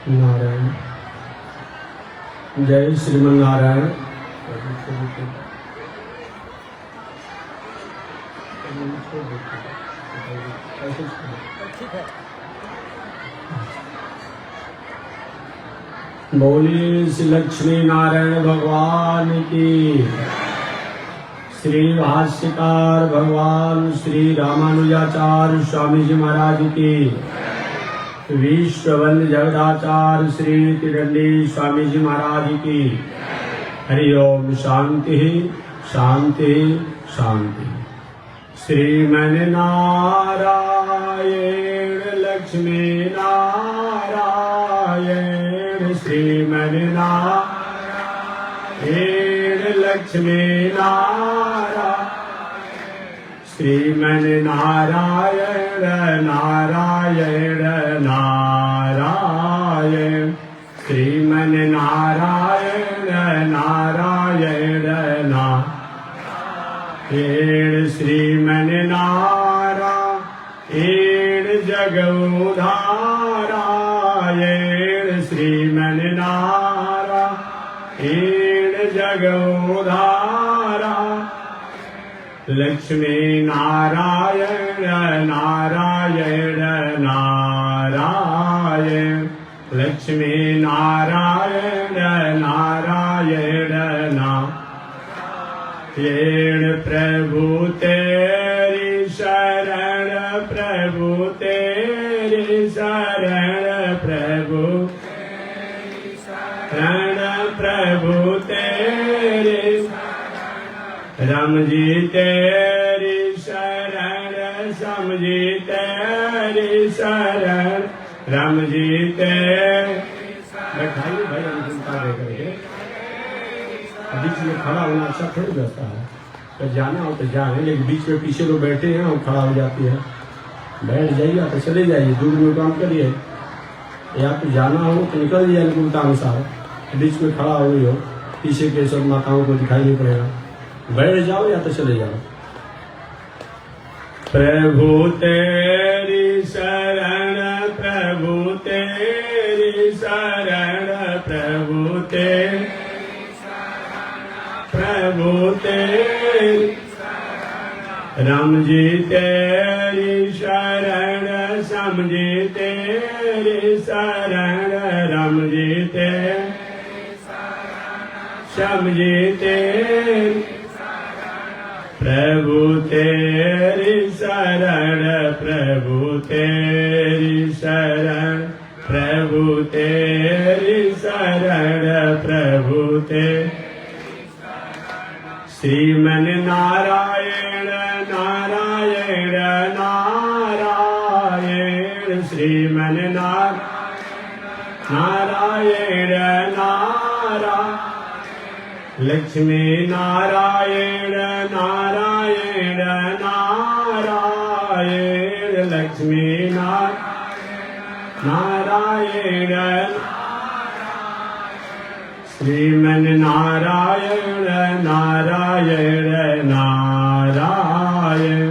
नारायण। जय श्रीमन नारायण। बोलिए श्री लक्ष्मी नारायण भगवान की। श्री भाष्यकार भगवान श्री रामानुजाचार्य स्वामी जी महाराज की। विश्ववंद्य जगदाचार्य श्री त्रिदंडी स्वामी जी महाराज की। हरि ओम। शांति शांति शांति। श्रीमन नारायण लक्ष्मी नारायण। श्रीमन नारायण लक्ष्मी नारायण। श्रीमन नारायण नारायण नारायण। श्रीमन नारायण नारायण नारायण। श्रीमन नारायण जगोधारायण। श्रीमन नारायण जगोधारा। लक्ष्मी नारायण नारायण नारायण। लक्ष्मी नारायण नारायण नारायण। प्रभु तेरी शरण प्रभु तेरी शरण प्रभु शरण प्रभु तेरी राम जी तेरी शरण श्याम जी तेरी शरण राम जी तेरी। बैठाइए भाई, हम चिंता दे करके बीच में खड़ा होना अच्छा थोड़ी रहता है। तो जाना हो तो जाए, लेकिन बीच में पीछे लोग बैठे हैं और खड़ा हो जाती है। बैठ जाइए तो चले जाइए, दूर में काम करिए, या तो जाना हो तो निकल जाइए अनुकूलता अनुसार। बीच में खड़ा हो गई हो, पीछे के सब माताओं को दिखाई नहीं पड़ेगा। बैठ जाओ या तो चले जाओ। प्रभु तेरी शरण प्रभु तेरी शरण प्रभु तेरी प्रभु तेरी राम जी तेरी शरण श्याम जी तेरी शरण राम जी तेरी श्याम जी तेरी प्रभु तेरी शरण प्रभु तेरी शरण प्रभु तेरी शरण प्रभु तेरी। श्रीमन नारायण नारायण नारायण। श्रीमन नारायण नारायण। लक्ष्मी नारायण नारायण नारायण। लक्ष्मी नारायण। श्रीमन नारायण नारायण नारायण।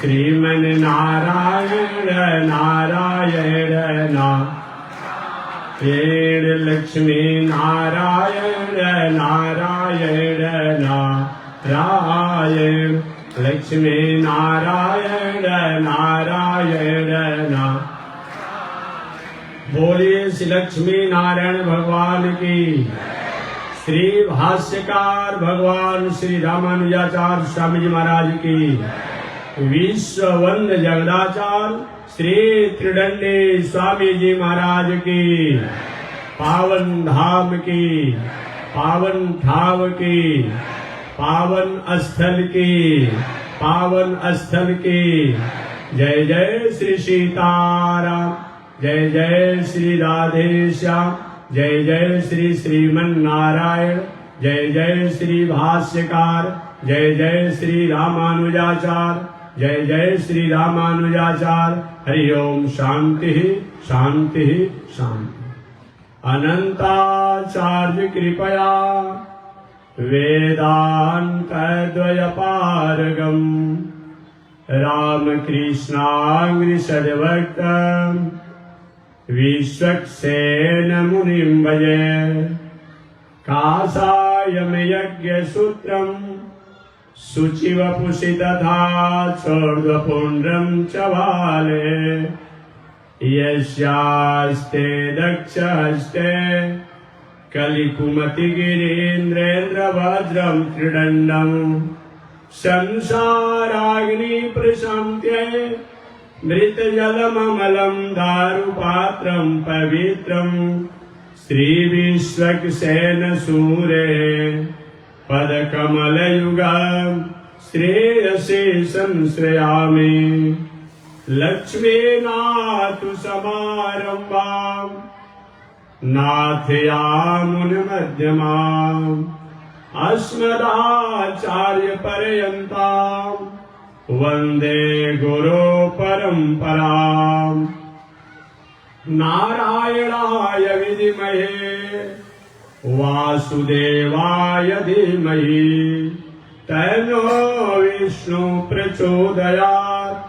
श्रीमन नारायण नारायण नारायण। लक्ष्मी नारायण नारायण नारायण। लक्ष्मी नारायण नारायण नारायण। बोलिए श्री लक्ष्मी नारायण भगवान की। श्री भाष्यकार भगवान श्री रामानुजाचार्य स्वामी जी महाराज की। विश्ववंद्य जगदाचार्य श्री त्रिदंडी स्वामी जी महाराज की। पावन धाम की, पावन ठाव की, पावन स्थल की, पावन स्थल की। जय जय श्री सीताराम, जय जय श्री राधेश्याम, जय जय श्री श्रीमन नारायण, जय जय श्री भाष्यकार, जय जय श्री रामानुजाचार्य, जय जय श्री रामानुजाचार्य। हरि ओम। शांति शांति शांति। अनंताचार्य कृपया वेदांत द्वयपारगम रामकृष्णांग्रि सद्भक्त विश्वक्सेन मुनिं भजे कासायम यज्ञ सूत्रम शुचिवपुषि तथा छोर्ध्वपुण्ड्रं च वाले यस्यास्ते दक्षहस्ते कलिकुमति गिरीन्द्रेन्द्र वज्रं त्रिदण्डं संसाराग्नि प्रशान्त्यै मृतजलममलं दारुपात्रं पवित्रं श्रीविश्वक्सेन सूरे पदकमलयुगं श्रेयसे संश्रयामि लक्ष्मीनाथु समारम्भां नाथयामुनिमध्यमाम् अस्मदाचार्यपर्यन्तां वन्दे गुरो परम्पराम् नारायणाय विद्महे वासुदेवाय धीमहि तन्नो विष्णु प्रचोदयात्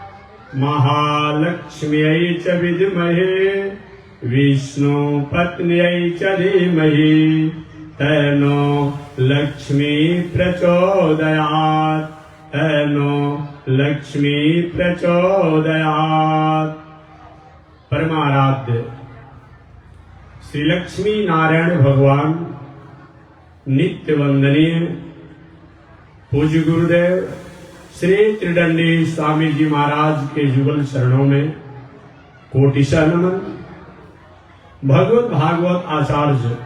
महालक्ष्म्यै च विद्महे विष्णुपत्न्यै च धीमहि तन्नो लक्ष्मी प्रचोदयात् तन्नो लक्ष्मी प्रचोदयात्। परमाराध्य श्री लक्ष्मी नारायण भगवान नित्य वंदनीय पूज्य गुरुदेव श्री त्रिदंडी स्वामी जी महाराज के जुगल चरणों में कोटिशा नमन। भगवत भागवत आचार्य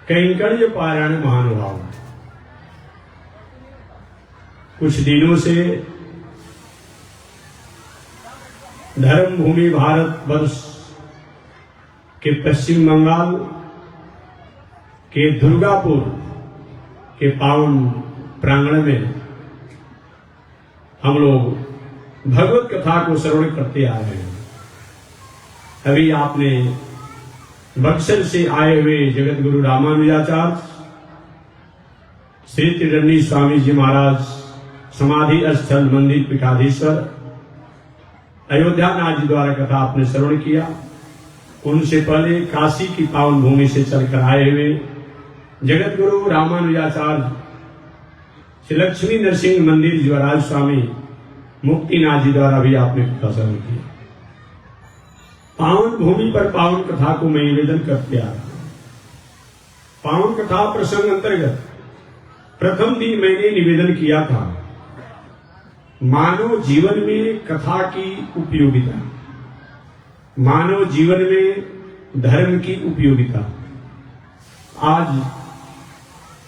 कैंकर्य पारायण महानुभाव, कुछ दिनों से धर्म भूमि भारत वर्ष के पश्चिम बंगाल के दुर्गापुर के पावन प्रांगण में हम लोग भगवत कथा को श्रवण करते आ रहे हैं। अभी आपने बक्सर से आए हुए जगत गुरु रामानुजाचार्य श्री त्रिदंडी स्वामी जी महाराज समाधि स्थल मंदिर पीठाधीश्वर अयोध्या नाथ जी द्वारा कथा आपने श्रवण किया। उनसे पहले काशी की पावन भूमि से चलकर आए हुए जगत गुरु रामानुजाचार्य श्री लक्ष्मी नरसिंह मंदिर ज्वराज स्वामी मुक्तिनाथ जी द्वारा भी आपने कथा श्रवण किया। पावन भूमि पर पावन कथा को मैं निवेदन करते आ रहा हूं। पावन कथा प्रसंग अंतर्गत प्रथम दिन मैंने निवेदन किया था मानव जीवन में कथा की उपयोगिता, मानव जीवन में धर्म की उपयोगिता। आज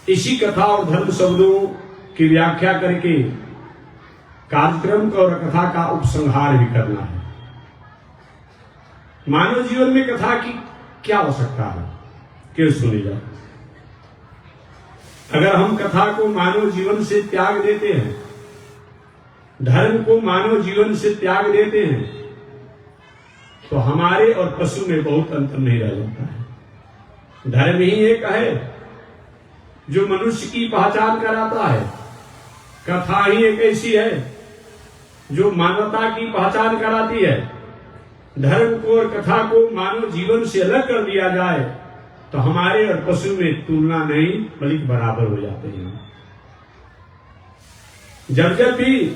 इसी कथा और धर्म शब्दों की व्याख्या करके कार्यक्रम और कथा का उपसंहार भी करना है। मानव जीवन में कथा की क्या आवश्यकता है, क्यों सुनी जाए। अगर हम कथा को मानव जीवन से त्याग देते हैं, धर्म को मानव जीवन से त्याग देते हैं, तो हमारे और पशु में बहुत अंतर नहीं रह जाता है। धर्म ही एक है जो मनुष्य की पहचान कराता है। कथा ही एक ऐसी है जो मानवता की पहचान कराती है। धर्म को और कथा को मानव जीवन से अलग कर दिया जाए तो हमारे और पशु में तुलना नहीं बल्कि बराबर हो जाते हैं। जब जब भी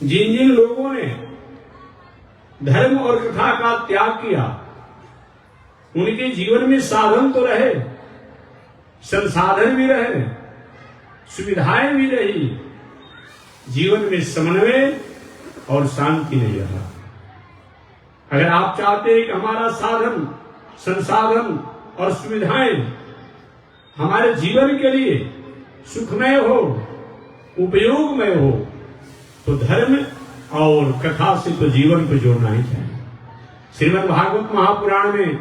जिन जिन लोगों ने धर्म और कथा का त्याग किया, उनके जीवन में साधन तो रहे, संसाधन भी रहे, सुविधाएं भी रही, जीवन में समन्वय और शांति नहीं रहा। अगर आप चाहते हैं कि हमारा साधन, संसाधन और सुविधाएं हमारे जीवन के लिए सुखमय हो, उपयोगमय हो, तो धर्म और कथा से तो जीवन को जोड़ना ही चाहिए। श्रीमद् भागवत महापुराण में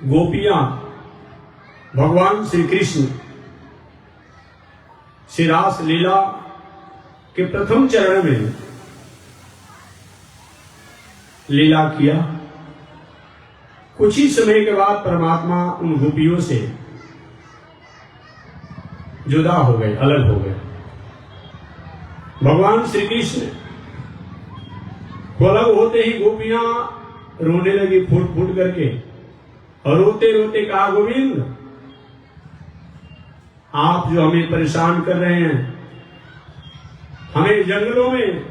गोपियां भगवान श्री कृष्ण श्री रास लीला के प्रथम चरण में लीला किया। कुछ ही समय के बाद परमात्मा उन गोपियों से जुदा हो गए, अलग हो गए। भगवान श्री कृष्ण को अलग होते ही गोपियां रोने लगी फूट फूट करके और रोते रोते कहा, गोविंद आप जो हमें परेशान कर रहे हैं, हमें जंगलों में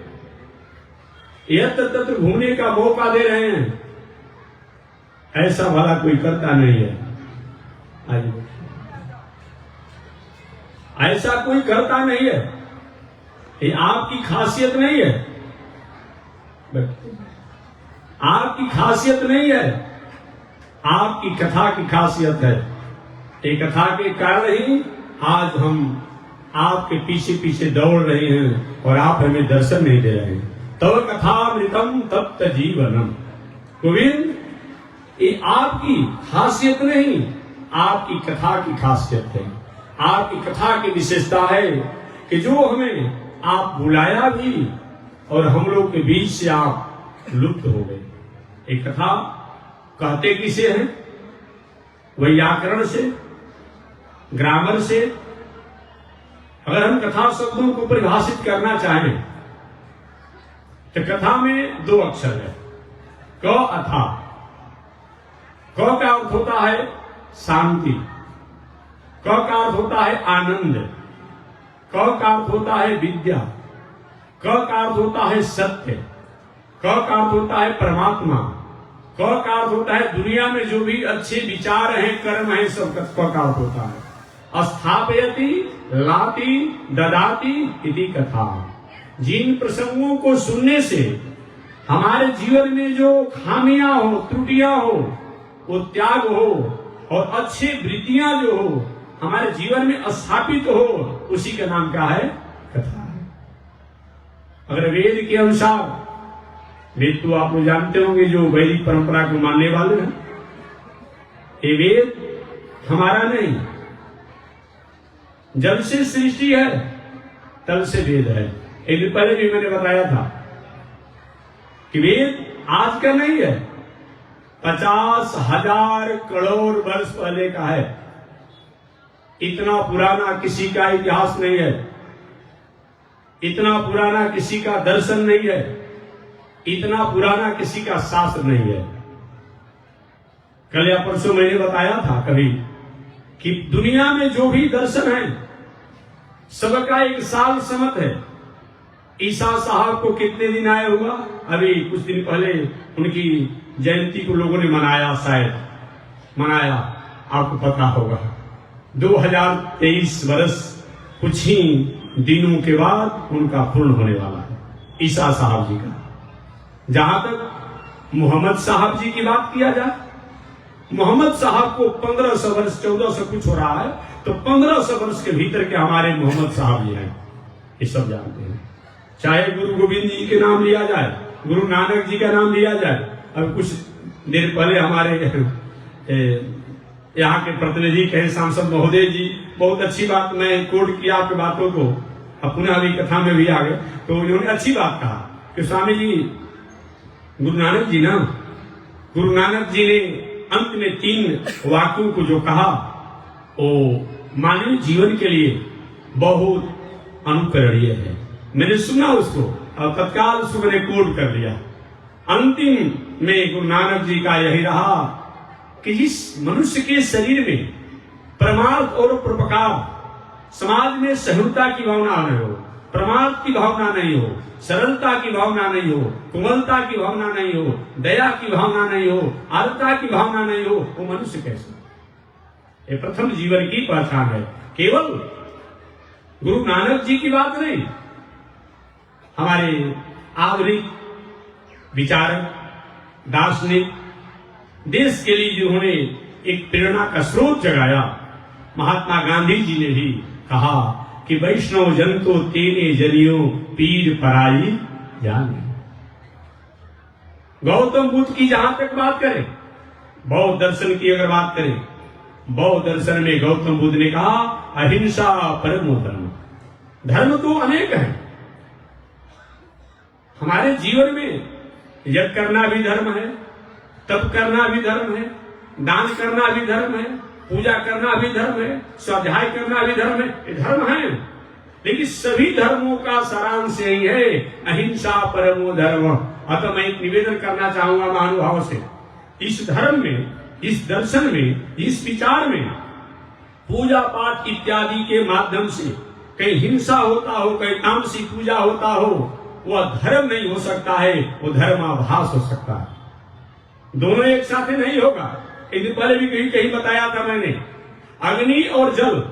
यत्र तत्र घूमने का मौका दे रहे हैं, ऐसा भला कोई करता नहीं है। ऐसा कोई करता नहीं है, ये आपकी खासियत नहीं है, आपकी खासियत नहीं है, आपकी कथा की खासियत है। ये कथा के कारण ही आज हम आपके पीछे पीछे दौड़ रहे हैं और आप हमें दर्शन नहीं दे रहे हैं। तव कथामृतम तप्त जीवनम। गोविंद, ये आपकी खासियत नहीं, आपकी कथा की खासियत है। आपकी कथा की विशेषता है कि जो हमें आप बुलाया भी और हम लोग के बीच से आप लुप्त हो गए। एक कथा कहते किसे हैं? व्याकरण से, ग्रामर से। अगर हम कथा शब्दों को परिभाषित करना चाहें तो कथा में 2 अक्षर है, क अथा। क का अर्थ होता है शांति, क का अर्थ होता है आनंद, क का अर्थ होता है विद्या, क का अर्थ होता है सत्य, क का अर्थ होता है परमात्मा, क का अर्थ होता है दुनिया में जो भी अच्छे विचार हैं, कर्म हैं, सब क का अर्थ होता है स्थापयति लाति ददाति इति कथा। जिन प्रसंगों को सुनने से हमारे जीवन में जो खामियां हो, त्रुटियां हो, वो त्याग हो और अच्छी वृत्तियां जो हो हमारे जीवन में स्थापित हो, उसी का नाम क्या है? कथा है। अगर वेद के अनुसार, वेद तो आप लोग जानते होंगे जो वैदिक परंपरा को मानने वाले हैं, ये वेद हमारा नहीं, जब से सृष्टि है तब से वेद है। एक दिन पहले भी मैंने बताया था कि वेद आज का नहीं है, 50,000 करोड़ वर्ष पहले का है। इतना पुराना किसी का इतिहास नहीं है, इतना पुराना किसी का दर्शन नहीं है, इतना पुराना किसी का शास्त्र नहीं है। कल या परसों मैंने बताया था कभी कि दुनिया में जो भी दर्शन है सबका एक साल समत है। ईसा साहब को कितने दिन आया हुआ? अभी कुछ दिन पहले उनकी जयंती को लोगों ने मनाया, शायद मनाया, आपको पता होगा। 2023 वर्ष कुछ ही दिनों के बाद उनका पूर्ण होने वाला है, ईसा साहब जी का। जहां तक मोहम्मद साहब जी की बात किया जाए, मोहम्मद साहब को 1500 वर्ष 1400 कुछ हो रहा है, तो 1500 वर्ष के भीतर के हमारे मोहम्मद साहब जी हैं, ये सब जानते हैं। चाहे गुरु गोविंद जी के नाम लिया जाए, गुरु नानक जी का नाम लिया जाए। अब कुछ देर पहले हमारे यहाँ के प्रतिनिधि कहे सांसद महोदय जी, बहुत अच्छी बात, मैं कोट किया आपकी बातों को, अब पुनः अभी कथा में भी आ गए, तो उन्होंने अच्छी बात कहा कि स्वामी जी, गुरु नानक जी ना, गुरु नानक जी ने अंत में 3 वाक्यों को जो कहा वो मानवीय जीवन के लिए बहुत अनुकरणीय है। मैंने सुना उसको और तत्काल उसको मैंने कोट कर लिया। अंतिम में गुरु नानक जी का यही रहा कि जिस मनुष्य के शरीर में परमार्थ और परोपकार, समाज में सहिष्णुता की भावना नहीं हो, परमार्थ की भावना नहीं हो, सरलता की भावना नहीं हो, कोमलता की भावना नहीं हो, दया की भावना नहीं हो, आर्द्रता की भावना नहीं हो, वो मनुष्य कैसे? ये प्रथम जीवन की पहचान है। केवल गुरु नानक जी की बात नहीं, हमारे आधुनिक विचारक, दार्शनिक, देश के लिए जिन्होंने एक प्रेरणा का स्रोत जगाया, महात्मा गांधी जी ने भी कहा कि वैष्णव जन तो तेने जनियो पीर पराई जाने। गौतम बुद्ध की जहां तक बात करें, बौद्ध दर्शन की अगर बात करें, बौद्ध दर्शन में गौतम बुद्ध ने कहा अहिंसा परमो धर्म। धर्म तो अनेक है, हमारे जीवन में यज्ञ करना भी धर्म है, तप करना भी धर्म है, दान करना भी धर्म है, पूजा करना भी धर्म है, स्वाध्याय करना भी धर्म है, ये धर्म है। लेकिन सभी धर्मों का सारांश यही है, अहिंसा परमो धर्म। अतः मैं एक निवेदन करना चाहूंगा महानुभाव से, इस धर्म में, इस दर्शन में, इस विचार में पूजा पाठ इत्यादि के माध्यम से कहीं हिंसा होता हो, कहीं तामसिक पूजा होता हो, वह धर्म नहीं हो सकता है, वो धर्माभास हो सकता है। दोनों एक साथ नहीं होगा। एक दिन पहले भी कहीं बताया था मैंने, अग्नि और जल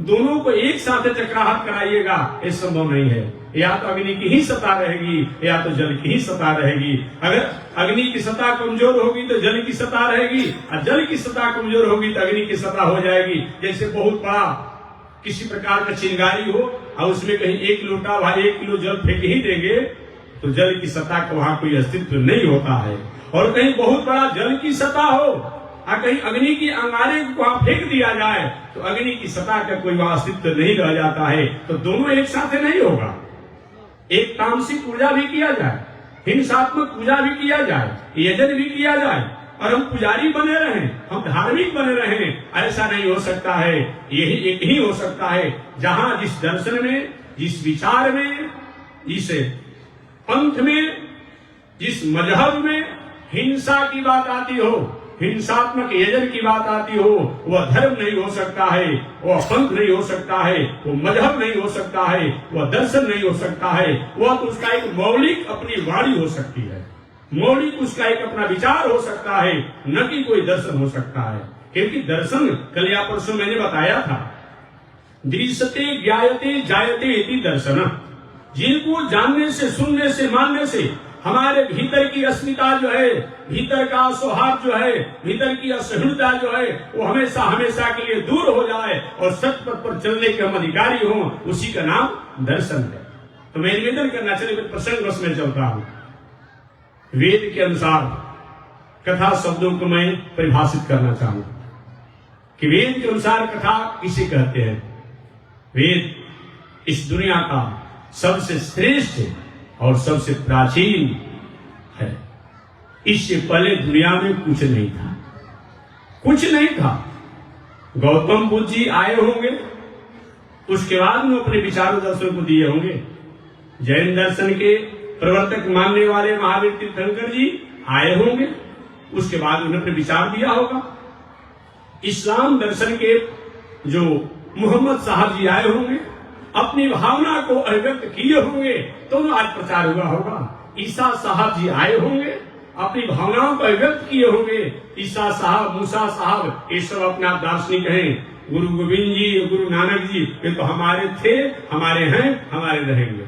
दोनों को एक साथ चक्राहट कराइएगा, ये संभव नहीं है। या तो अग्नि की ही सत्ता रहेगी या तो जल की ही सत्ता रहेगी। अगर अग्नि की सत्ता कमजोर होगी तो जल की सत्ता रहेगी, और जल की सत्ता कमजोर होगी तो अग्नि की सत्ता हो जाएगी। जैसे बहुत बड़ा किसी प्रकार का चिंगारी हो और उसमें कहीं 1 लोटा भाई 1 किलो जल फेंक ही देंगे तो जल की सत्ता का वहां कोई अस्तित्व नहीं होता है। और कहीं बहुत बड़ा जल की सत्ता हो और कहीं अग्नि की अंगारे को वहां फेंक दिया जाए तो अग्नि की सत्ता का कोई वहां अस्तित्व नहीं रह जाता है। तो दोनों एक साथ नहीं होगा। एक तामसिक पूजा भी किया जाए, हिंसात्मक पूजा भी किया जाए, यजन भी किया जाए और हम पुजारी बने रहें, हम धार्मिक बने रहें, ऐसा नहीं हो सकता है। यही एक ही हो सकता है जहां जिस दर्शन में, जिस विचार में, जिस पंथ में, जिस मजहब में हिंसा की बात आती हो, हिंसात्मक यजन की बात आती हो, वह धर्म नहीं हो सकता है, वह पंथ नहीं हो सकता है, वो मजहब नहीं हो सकता है, वह दर्शन नहीं हो सकता है। वह तो उसका एक मौलिक अपनी वाणी हो सकती है, मौलिक उसका एक अपना विचार हो सकता है, न कि कोई दर्शन हो सकता है। क्योंकि दर्शन, कल या परसों मैंने बताया था, दृश्यते ज्ञायते जायते इति दर्शन। जिनको जानने से, सुनने से, मानने से हमारे भीतर की अस्मिता जो है, भीतर का सौहार्द जो है, भीतर की असहिष्णुता जो है, वो हमेशा हमेशा के लिए दूर हो जाए और सत्य पथ पर चलने के हम अधिकारी हों, उसी का नाम दर्शन है। तो मैं निवेदन करना चाहिए, प्रसंग बस में चलता हूं। वेद के अनुसार कथा शब्दों को मैं परिभाषित करना चाहूंगा कि वेद के अनुसार कथा किसे कहते हैं। वेद इस दुनिया का सबसे श्रेष्ठ और सबसे प्राचीन है। इससे पहले दुनिया में कुछ नहीं था, कुछ नहीं था। गौतम बुद्ध जी आए होंगे, उसके बाद में अपने विचारों दर्शन को दिए होंगे। जैन दर्शन के प्रवर्तक मानने वाले महावीर तीर्थंकर जी आए होंगे, उसके बाद उन्होंने अपने विचार दिया होगा। इस्लाम दर्शन के जो मोहम्मद साहब जी आए होंगे, अपनी भावना को अभिव्यक्त किए होंगे, तो आज प्रचार हुआ होगा। ईसा साहब जी आए होंगे, अपनी भावनाओं को अभिव्यक्त किए होंगे। ईसा साहब, मूसा साहब, ये सब अपने आप दार्शनिक हैं। गुरु गोविंद जी, गुरु नानक जी, ये तो हमारे थे, हमारे हैं, हमारे रहेंगे।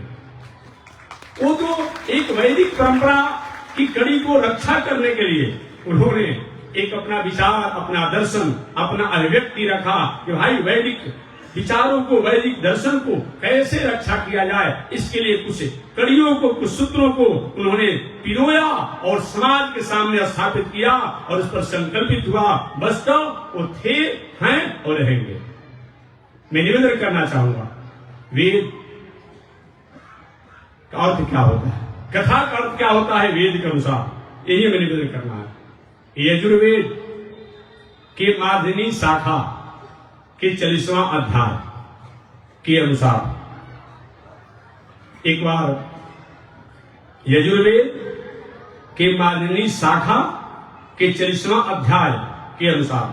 वो तो एक वैदिक परंपरा की कड़ी को रक्षा करने के लिए उन्होंने एक अपना विचार, अपना दर्शन, अपना अभिव्यक्ति रखा कि भाई वैदिक विचारों को, वैदिक दर्शन को कैसे रक्षा किया जाए। इसके लिए कुछ कड़ियों को, कुछ सूत्रों को उन्होंने पिरोया और समाज के सामने स्थापित किया और उस पर संकल्पित हुआ। वास्तव वो थे, हैं और रहेंगे। मैं निवेदन करना चाहूंगा, वेद का अर्थ क्या होता है, कथा का अर्थ क्या होता है वेद के अनुसार, यही मैं निवेदन करना है। यजुर्वेद के माध्यमी शाखा के 40वां अध्याय के अनुसार, एक बार यजुर्वेद के माध्यमी शाखा के 40वां अध्याय के अनुसार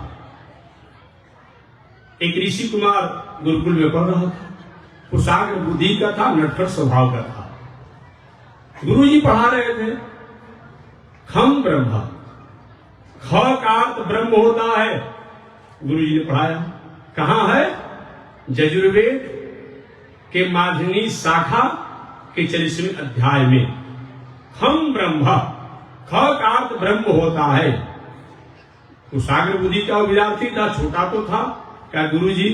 एक ऋषि कुमार गुरुकुल में पढ़ रहा था। कुशाग्र बुद्धि का था, नटखट स्वभाव का था। गुरु जी पढ़ा रहे थे, खम ब्रह्म, ख का अर्थ ब्रह्म होता है। गुरु जी ने पढ़ाया, कहां है? यजुर्वेद के माध्यमी शाखा के 40वें अध्याय में। खम ब्रह्म, ख का अर्थ ब्रह्म होता है। कुशाग्र बुद्धि का विद्यार्थी था, छोटा तो था। क्या गुरु जी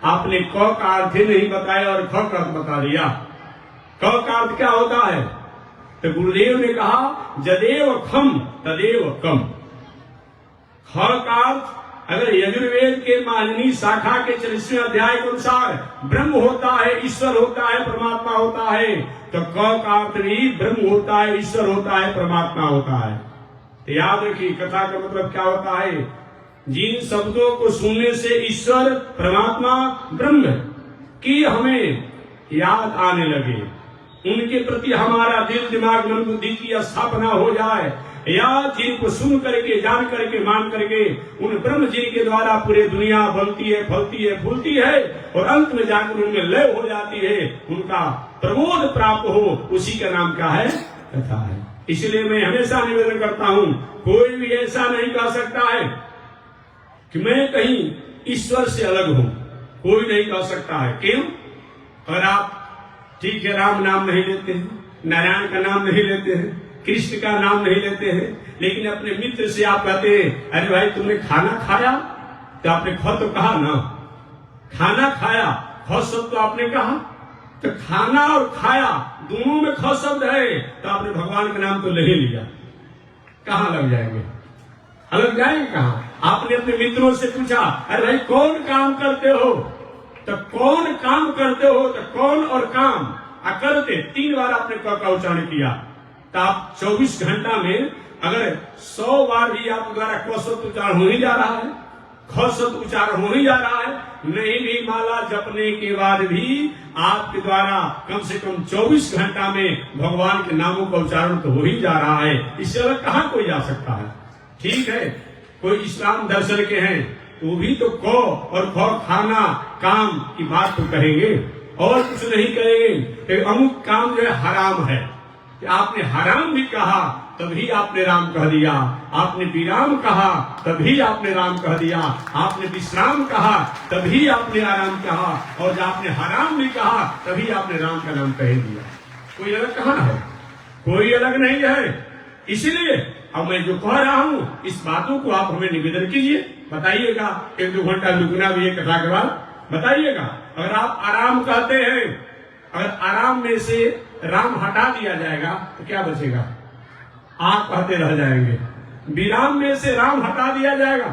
आपने क का अर्थ ही नहीं बताया और ख का अर्थ बता दिया। क का अर्थ क्या होता है? तो गुरुदेव ने कहा, जदेव खम तदेव कम। ख का अर्थ अगर यजुर्वेद के माननीय शाखा के 40वें अध्याय के अनुसार ब्रह्म होता है, ईश्वर होता है, परमात्मा होता है, तो क का अर्थ भी ब्रह्म होता है, ईश्वर होता है, परमात्मा होता है। तो याद रखिए, कथा का मतलब क्या होता है? जिन शब्दों को सुनने से ईश्वर, परमात्मा, ब्रह्म की हमें याद आने लगे, उनके प्रति हमारा दिल दिमाग मन बुद्धि की स्थापना हो जाए, या जिनको सुन करके जान करके मान करके उन ब्रह्म जी के द्वारा पूरे दुनिया बनती है, फलती है, फूलती है और अंत में जाकर उनमें लय हो जाती है, उनका प्रमोद प्राप्त हो, उसी का नाम क्या है? कथा है। इसलिए मैं हमेशा निवेदन करता हूँ, कोई भी ऐसा नहीं कह सकता है कि मैं कहीं ईश्वर से अलग हूँ, कोई नहीं कह सकता है। क्यों? अगर आप ठीक है राम नाम नहीं लेते हैं, नारायण का नाम नहीं लेते हैं, कृष्ण का नाम नहीं लेते हैं, लेकिन अपने मित्र से आप कहते हैं अरे भाई तुमने खाना खाया, तो आपने ख तो कहा ना, खाना खाया, ख शब्द तो आपने कहा, तो खाना और खाया दोनों में ख शब्द है, तो आपने भगवान का नाम तो ले ही लिया, कहाँ लग जाएंगे? अलग जाएंगे कहाँ? आपने अपने मित्रों से पूछा अरे भाई कौन काम करते हो, तो कौन काम करते हो, तो कौन और काम करते 3 बार आपने क का उच्चारण किया, तो आप 24 घंटा में अगर 100 बार भी आप द्वारा क शब्द उच्चारण हो ही जा रहा है, ख शब्द उच्चारण हो ही जा रहा है, नहीं भी माला जपने के बाद भी आपके द्वारा कम से कम 24 घंटा में भगवान के नामों का उच्चारण तो हो ही जा रहा है, इससे अलग कहाँ कोई जा सकता है? ठीक है, कोई इस्लाम दर्शन के हैं तो भी तो क और ख खाना काम की बात तो कहेंगे और कुछ नहीं कहेंगे। अमुक काम जो है हराम है, कि आपने हराम भी कहा तभी आपने राम कह दिया, आपने विराम कहा तभी आपने राम कह दिया, आपने विश्राम कहा तभी आपने आराम कहा, और जब आपने हराम भी कहा तभी आपने राम का नाम कह दिया। कोई अलग कहाँ है? कोई अलग नहीं है। इसलिए अब मैं जो कह रहा हूँ इस बातों को आप हमें निवेदन कीजिए, बताइएगा, 1-2 घंटा रुकना भी है कथा के बाद बताइएगा। अगर आप आराम कहते हैं, अगर आराम में से राम हटा दिया जाएगा तो क्या बचेगा? आप कहते रह जाएंगे। विराम में से राम हटा दिया जाएगा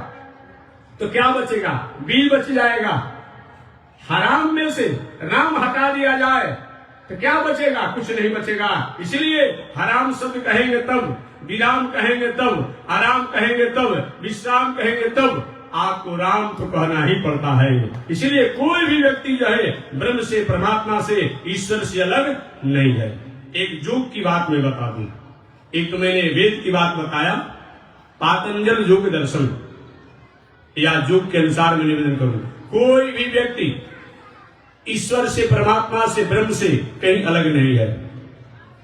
तो क्या बचेगा? बी बच जाएगा। हराम में से राम हटा दिया जाए तो क्या बचेगा? कुछ नहीं बचेगा। इसलिए हराम शब्द कहेंगे तब, विराम कहेंगे तब, आराम कहेंगे तब, विश्राम कहेंगे तब, आपको राम तो कहना ही पड़ता है। इसलिए कोई भी व्यक्ति जो है ब्रह्म से, परमात्मा से, ईश्वर से अलग नहीं है। एक योग की बात मैं बता दूं, एक तो मैंने वेद की बात बताया, पातंजल योग दर्शन या योग के अनुसार मैं निवेदन करूं, कोई भी व्यक्ति ईश्वर से, परमात्मा से, ब्रह्म से कहीं अलग नहीं है।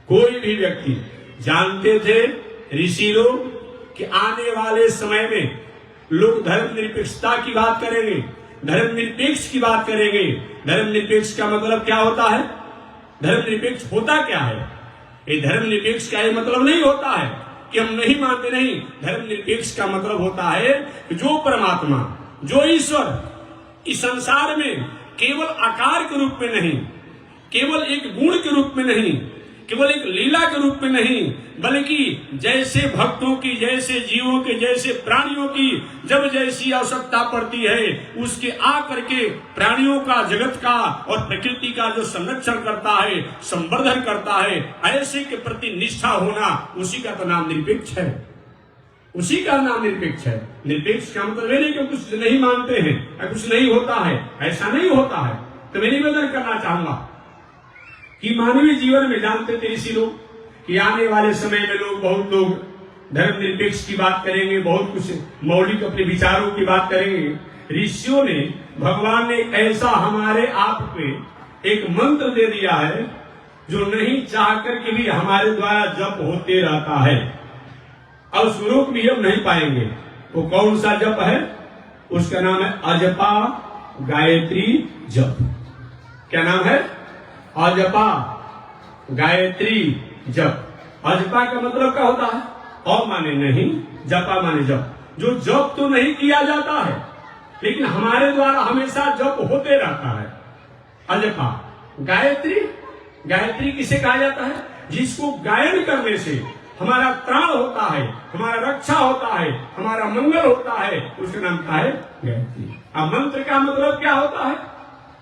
कोई भी व्यक्ति जानते थे ऋषि लोग कि आने वाले समय में लोग धर्मनिरपेक्षता की बात करेंगे, धर्मनिरपेक्ष की बात करेंगे। धर्मनिरपेक्ष का मतलब क्या होता है? धर्मनिरपेक्ष होता क्या है? ये धर्मनिरपेक्ष का ये मतलब नहीं होता है कि हम नहीं मानते, नहीं। धर्मनिरपेक्ष का मतलब होता है कि जो परमात्मा, जो ईश्वर इस संसार में केवल आकार के रूप में नहीं, केवल एक गुण के रूप में नहीं, केवल एक लीला के रूप में नहीं, बल्कि जैसे भक्तों की, जैसे जीवों के, जैसे प्राणियों की जब जैसी आवश्यकता पड़ती है उसके आकर के प्राणियों का, जगत का और प्रकृति का जो संरक्षण करता है, संवर्धन करता है, ऐसे के प्रति निष्ठा होना, उसी का तो नाम निरपेक्ष है। उसी का नाम निरपेक्ष है। निरपेक्ष का मतलब नहीं कि कुछ नहीं मानते हैं या कुछ नहीं होता है, ऐसा नहीं होता है। तो मैं निवेदन करना चाहूंगा कि मानवीय जीवन में जानते थे ऋषि लोग कि आने वाले समय में बहुत लोग धर्मनिरपेक्ष की बात करेंगे, बहुत कुछ मौलिक अपने विचारों की बात करेंगे। ऋषियों ने, भगवान ने ऐसा हमारे आप पे एक मंत्र दे दिया है जो नहीं चाह कर के भी हमारे द्वारा जप होते रहता है, और उसको रोक भी हम नहीं पाएंगे। वो कौन सा जप है? उसका नाम है अजपा गायत्री जप। क्या नाम है? अजपा गायत्री जप। अजपा का मतलब क्या होता है? अ माने नहीं, जपा माने जप। जो जप तो नहीं किया जाता है लेकिन हमारे द्वारा हमेशा जप होते रहता है। अजपा गायत्री, गायत्री किसे कहा जाता है? जिसको गायन करने से हमारा त्राण होता है, हमारा रक्षा होता है, हमारा मंगल होता है, उसका नाम क्या है? गायत्री। अब मंत्र का मतलब क्या होता है?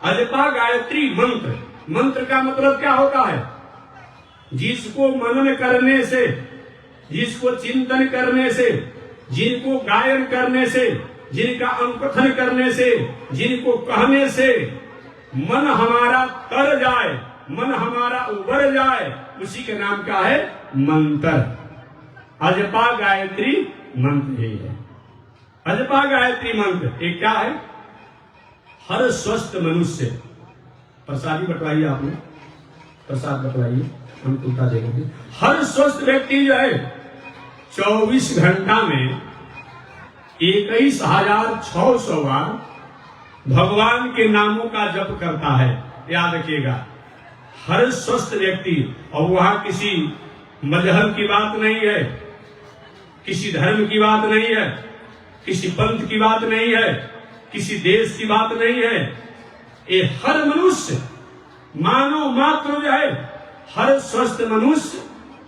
अजपा गायत्री मंत्र। मंत्र का मतलब क्या होता है? जिसको मनन करने से, जिसको चिंतन करने से, जिनको गायन करने से, जिनका अनुकथन करने से, जिनको कहने से मन हमारा तर जाए, मन हमारा उबर जाए, उसी के नाम क्या है? मंत्र। अजपा गायत्री मंत्र ही है। अजपा गायत्री मंत्र एक क्या है? हर स्वस्थ मनुष्य, प्रसादी बटवाइए, आप लोग प्रसाद बटवाइए, हम उल्टा देंगे। हर स्वस्थ व्यक्ति जो है 24 घंटा में 21,600 बार भगवान के नामों का जप करता है। याद रखिएगा, हर स्वस्थ व्यक्ति। और वहां किसी मजहब की बात नहीं है, किसी धर्म की बात नहीं है, किसी पंथ की बात नहीं है, किसी देश की बात नहीं है। ये हर मनुष्य, मानव मात्र जो है, हर स्वस्थ मनुष्य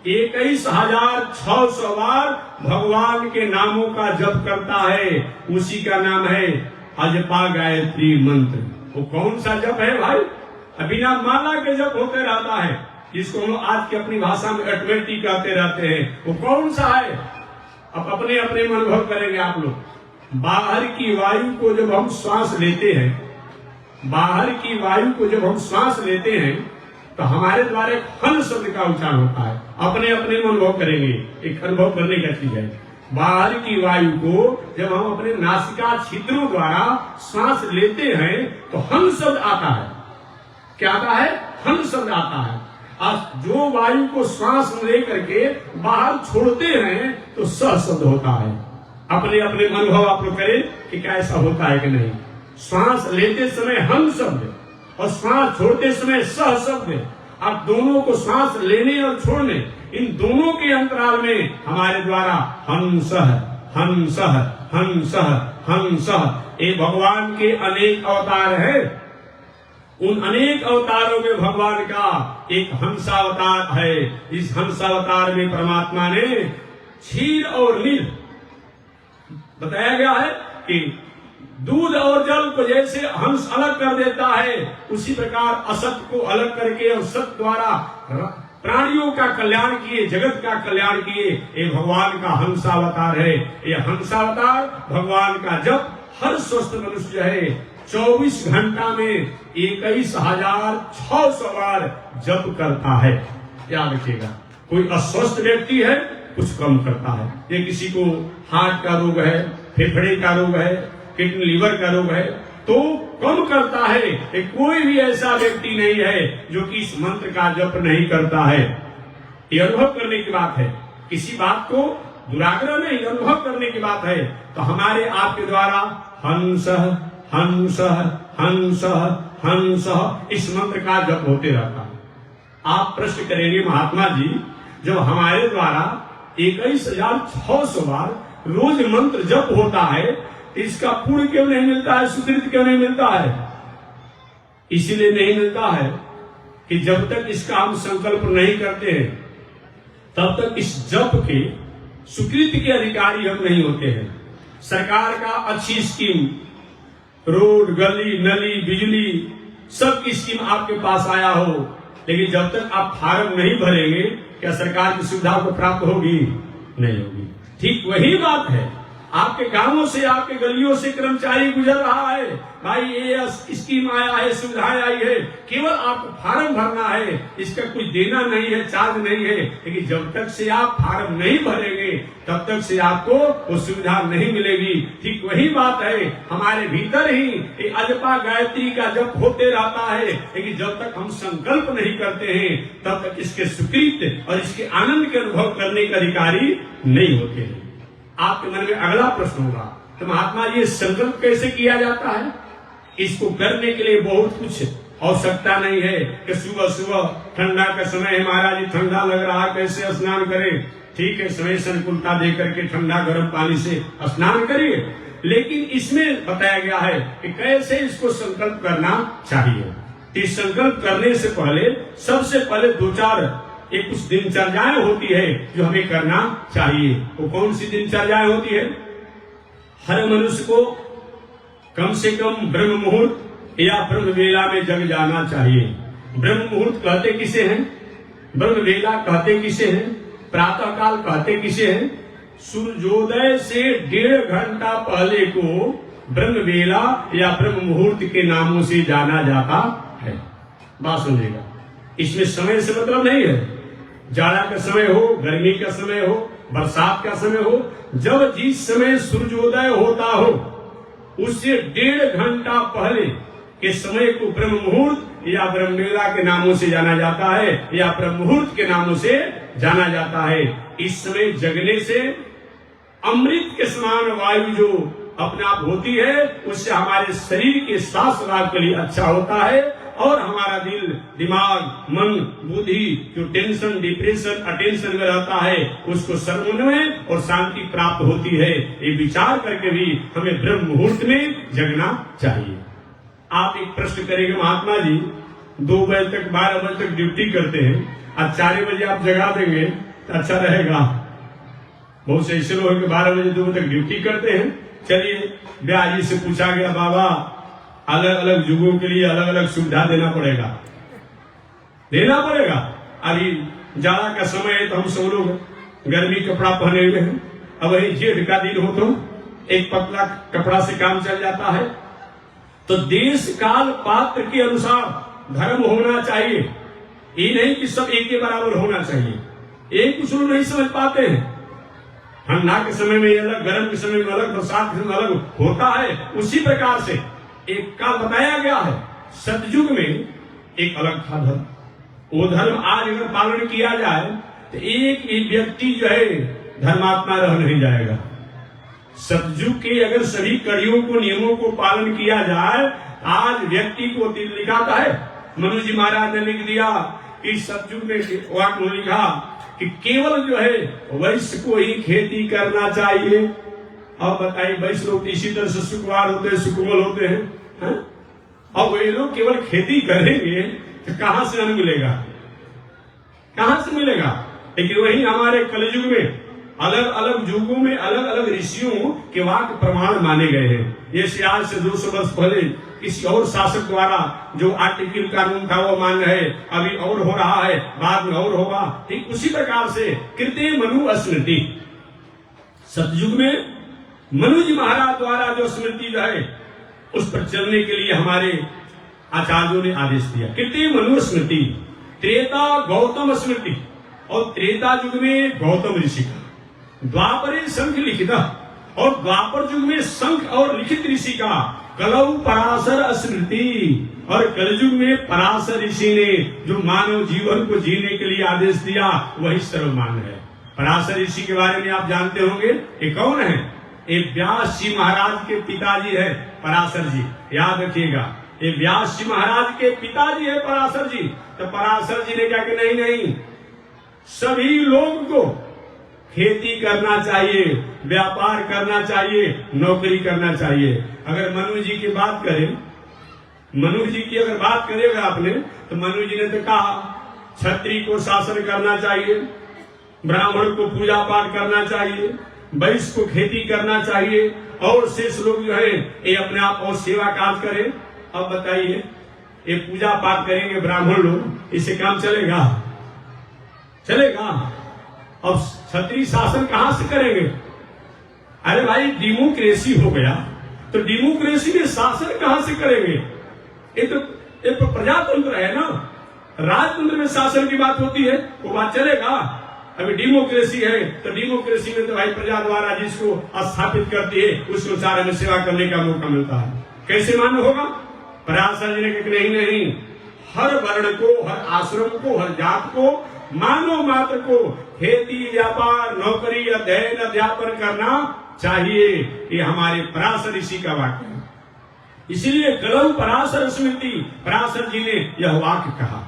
21,600 बार भगवान के नामों का जप करता है। उसी का नाम है अजपा गायत्री मंत्र। वो कौन सा जप है भाई? बिना माला के जप होते रहता है, जिसको हम आज की अपनी भाषा में अटमेटी कहते रहते हैं। वो कौन सा है? अब अपने अपने अनुभव करेंगे आप लोग। बाहर की वायु को जब हम श्वास लेते हैं, बाहर की वायु को जब हम श्वास लेते हैं तो हमारे द्वारा एक हन शब्द का उच्चारण होता है। अपने अपने अनुभव करेंगे, एक अनुभव करने का चीज है। बाहर की वायु को जब हम अपने नासिका छिद्रों द्वारा सांस लेते हैं तो हन शब्द आता है। क्या आता है? हन शब्द आता है। आज जो वायु को श्वास ले करके बाहर छोड़ते हैं तो स शब्द होता है। अपने अपने अनुभव आप लोग करें कि क्या ऐसा होता है कि नहीं। श्वास लेते समय हन शब्द और श्वास छोड़ते समय सह शब्द। आप दोनों को श्वास लेने और छोड़ने, इन दोनों के अंतराल में हमारे द्वारा हंसह हंसह हंसह हंसह, ये भगवान के अनेक अवतार है। उन अनेक अवतारों में भगवान का एक हंसावतार है। इस हंसावतार में परमात्मा ने क्षीर और नील बताया गया है कि दूध और जल को जैसे हंस अलग कर देता है, उसी प्रकार असत को अलग करके और सत द्वारा प्राणियों का कल्याण किए, जगत का कल्याण किए। ये भगवान का हंसावतार है। ये हंसावतार भगवान का जप हर स्वस्थ मनुष्य है 24 घंटा में 21,600 बार जप करता है। याद रखिएगा, कोई अस्वस्थ व्यक्ति है कुछ कम करता है। ये किसी को हार्ट का रोग है, फेफड़े का रोग है, किडनी लीवर का रोग है तो कम करता है। कोई भी ऐसा व्यक्ति नहीं है जो कि इस मंत्र का जप नहीं करता है। ये अनुभव करने की बात है, किसी बात को दुराग्रह नहीं, अनुभव करने की बात है। तो हमारे आपके द्वारा हंस हंस हंस हंस इस मंत्र का जप होते रहता है। आप प्रश्न करेंगे महात्मा जी, जब हमारे द्वारा 21,600 बार रोज मंत्र जप होता है, इसका पुण्य क्यों नहीं मिलता है, सुकृत क्यों नहीं मिलता है? इसलिए नहीं मिलता है कि जब तक इसका हम संकल्प नहीं करते हैं तब तक इस जप के सुकृत के अधिकारी हम नहीं होते हैं। सरकार का अच्छी स्कीम, रोड, गली, नली, बिजली, सब की स्कीम आपके पास आया हो, लेकिन जब तक आप फार्म नहीं भरेंगे क्या सरकार की सुविधा को प्राप्त होगी? नहीं होगी। ठीक वही बात है, आपके गांवों से, आपके गलियों से कर्मचारी गुजर रहा है, भाई ये स्कीम आया है, सुविधाएं आई है, केवल आपको फार्म भरना है, इसका कुछ देना नहीं है, चार्ज नहीं है। लेकिन जब तक से आप फार्म नहीं भरेंगे तब तक से आपको वो सुविधा नहीं मिलेगी। ठीक वही बात है, हमारे भीतर ही एक अजपा गायत्री का जप होते रहता है, लेकिन जब तक हम संकल्प नहीं करते हैं तब तक इसके सुकृत और इसके आनंद के अनुभव करने के अधिकारी नहीं होते हैं। आपके मन में अगला प्रश्न होगा, तो महात्मा ये संकल्प कैसे किया जाता है? इसको करने के लिए बहुत कुछ आवश्यकता नहीं है कि सुबह सुबह ठंडा का समय है, महाराज जी ठंडा लग रहा है, कैसे स्नान करें? ठीक है, समय से अनुकूलता दे करके ठंडा गर्म पानी से स्नान करिए, लेकिन इसमें बताया गया है कि कैसे इसको संकल्प करना चाहिए। इस संकल्प करने से पहले सबसे पहले 2-4 एक कुछ दिनचर्याएं होती है जो हमें करना चाहिए। वो कौन सी दिनचर्याएं होती है? हर मनुष्य को कम से कम ब्रह्म मुहूर्त या ब्रह्म वेला में जग जाना चाहिए। ब्रह्म मुहूर्त कहते किसे हैं? ब्रह्म वेला कहते किसे हैं? प्रातः काल कहते किसे हैं? सूर्योदय से 1.5 घंटा पहले को ब्रह्म वेला या ब्रह्म मुहूर्त के नामों से जाना जाता है। बात सुनिएगा, इसमें समय से मतलब नहीं है, जाड़ा का समय हो, गर्मी का समय हो, बरसात का समय हो, जब जिस समय सूर्योदय होता हो उससे 1.5 घंटा पहले के समय को ब्रह्म मुहूर्त या ब्रह्मवेला के नामों से जाना जाता है या ब्रह्म मुहूर्त के नामों से जाना जाता है। इस समय जगने से अमृत के समान वायु जो अपने आप होती है उससे हमारे शरीर के स्वास्थ्य लाभ के लिए अच्छा होता है और हमारा दिल, दिमाग, मन, बुद्धि जो टेंशन, डिप्रेशन, अटेंशन में रहता है उसको सर्वोन्वय और शांति प्राप्त होती है। ये विचार करके भी हमें ब्रह्म मुहूर्त में जगना चाहिए। आप एक प्रश्न करेंगे, महात्मा जी 2 बजे तक 12 बजे तक ड्यूटी करते हैं, आज 4 बजे आप जगा देंगे तो अच्छा रहेगा। बहुत से ऐसे लोग 12 बजे 2 बजे तक ड्यूटी करते हैं। चलिए, ब्याह जी से पूछा गया, बाबा अलग अलग युगों के लिए अलग अलग सुविधा देना पड़ेगा। अभी जाड़ा का समय है तो हम सब लोग गर्मी कपड़ा पहने हुए हैं, अब वही जेठ का दिन हो तो एक पतला कपड़ा से काम चल जाता है। तो देश काल पात्र के अनुसार धर्म होना चाहिए, ये नहीं कि सब एक के बराबर होना चाहिए। एक कुछ लोग नहीं समझ पाते हैं, ठंडा के समय में अलग, गर्म के समय में अलग, बरसात के समय अलग होता है। उसी प्रकार से एक काल बताया गया है, सतयुग में एक अलग था धर्म, वो धर्म आज अगर पालन किया जाए तो एक व्यक्ति जो है धर्मात्मा रह नहीं जाएगा। सतयुग के अगर सभी कड़ियों को, नियमों को पालन किया जाए, आज व्यक्ति को दिल लिखाता है। मनु जी महाराज ने लिख दिया कि सतयुग में वाक्य लिखा कि केवल जो है वैश्य को ही खेती करना चाहिए। अब बताइए, वैश्य लोग इसी तरह से सुकुमार होते हैं, सुकुमल होते हैं, है? अब वे लोग केवल खेती करेंगे तो कहां से अन्न मिलेगा, कहां से मिलेगा? लेकिन वही हमारे कलयुग में अलग अलग युगों में अलग अलग ऋषियों के वाक्य प्रमाण माने गए हैं। ये आज से 200 वर्ष पहले किसी और शासक द्वारा जो आर्टिकल कानून था वो मान रहे, अभी और हो रहा है, बाद में और होगा। ठीक उसी प्रकार से कृते मनु स्मृति, सतयुग में मनु जी महाराज द्वारा जो स्मृति जो है उस पर चलने के लिए हमारे आचार्यों ने आदेश दिया। कृते मनु स्मृति, त्रेता गौतम स्मृति, और त्रेता युग में गौतम ऋषि का, द्वापरे शंख लिखित, और द्वापर युग में शंख और लिखित ऋषि का, कलौ पराशर स्मृति, और कलयुग में पराशर ऋषि ने जो मानव जीवन को जीने के लिए आदेश दिया वही सर्वमान्य है। पराशर ऋषि के बारे में आप जानते होंगे, ये कौन है? ये व्यास जी महाराज के पिताजी है पराशर जी, याद रखिएगा। ये व्यास जी महाराज के पिताजी है पराशर जी। तो पराशर जी ने क्या कि नहीं, सभी लोगों को खेती करना चाहिए, व्यापार करना चाहिए, नौकरी करना चाहिए। अगर मनु जी की बात करें, मनु जी की अगर बात करेगा आपने, तो मनु जी ने तो कहा क्षत्रिय को शासन करना चाहिए, ब्राह्मण को पूजा पाठ करना चाहिए, वैश्य को खेती करना चाहिए, और शेष लोग जो है ये अपने आप और सेवा काज करें। अब बताइए, ये पूजा पाठ करेंगे ब्राह्मण लोग, इससे काम चलेगा? अब क्षत्रिय शासन कहां से करेंगे? अरे भाई, डेमोक्रेसी हो गया तो डेमोक्रेसी में शासन कहां से करेंगे? ये तो प्रजातंत्र है ना, राजतंत्र में शासन की बात होती है, वो बात चलेगा? अभी डेमोक्रेसी है तो डेमोक्रेसी में तो भाई प्रजा द्वारा जिसको स्थापित करती है उसको चार में सेवा करने का मौका मिलता है। कैसे मान्य होगा? पराशर जी ने कहा नहीं, हर वर्ण को, हर आश्रम को, हर जात को, मानव मात्र को खेती, व्यापार, नौकरी, अध्ययन, अध्यापन करना चाहिए। ये हमारे पराशर ऋषि का वाक्य है। इसीलिए कलौ पराशर स्मृति, पराशर जी ने यह वाक्य कहा।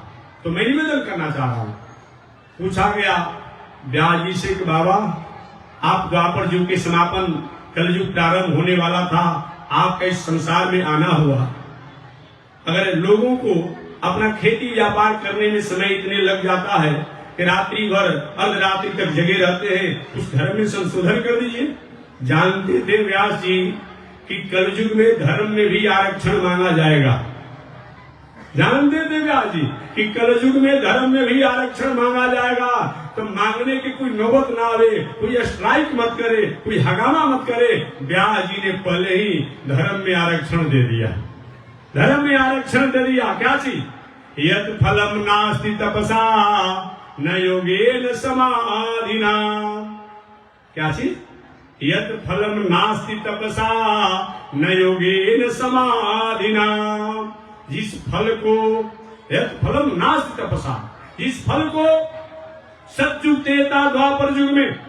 तो मैं निवेदन करना चाह रहा हूं, पूछा गया व्यास जी से कि बाबा, आप द्वापर युग के समापन, कलयुग प्रारंभ होने वाला था, आपका इस संसार में आना हुआ, अगर लोगों को अपना खेती व्यापार करने में समय इतने लग जाता है कि रात्रि भर अर्धरात्रि तक जगे रहते हैं, उस धर्म में संशोधन कर दीजिए। जानते थे व्यास जी कि कलयुग में धर्म में भी आरक्षण मांगा जाएगा? जानते थे व्यास जी कि कलयुग में धर्म में भी आरक्षण मांगा जाएगा? तो मांगने की कोई नौबत ना आवे, कोई स्ट्राइक मत करे, कोई हंगामा मत करे। व्यास जी ने पहले ही धर्म में आरक्षण दे दिया, धर्म में आरक्षण दे दिया। क्या चीज? यत् फलम नास्ति तपसा न योगेन समाधिना। क्या चीज? यत् फलम नास्ति तपसा न योगेन समाधिना। जिस फल को, यत् फलम नास्ति तपसा, जिस फल को सतयुग त्रेता द्वापर युग में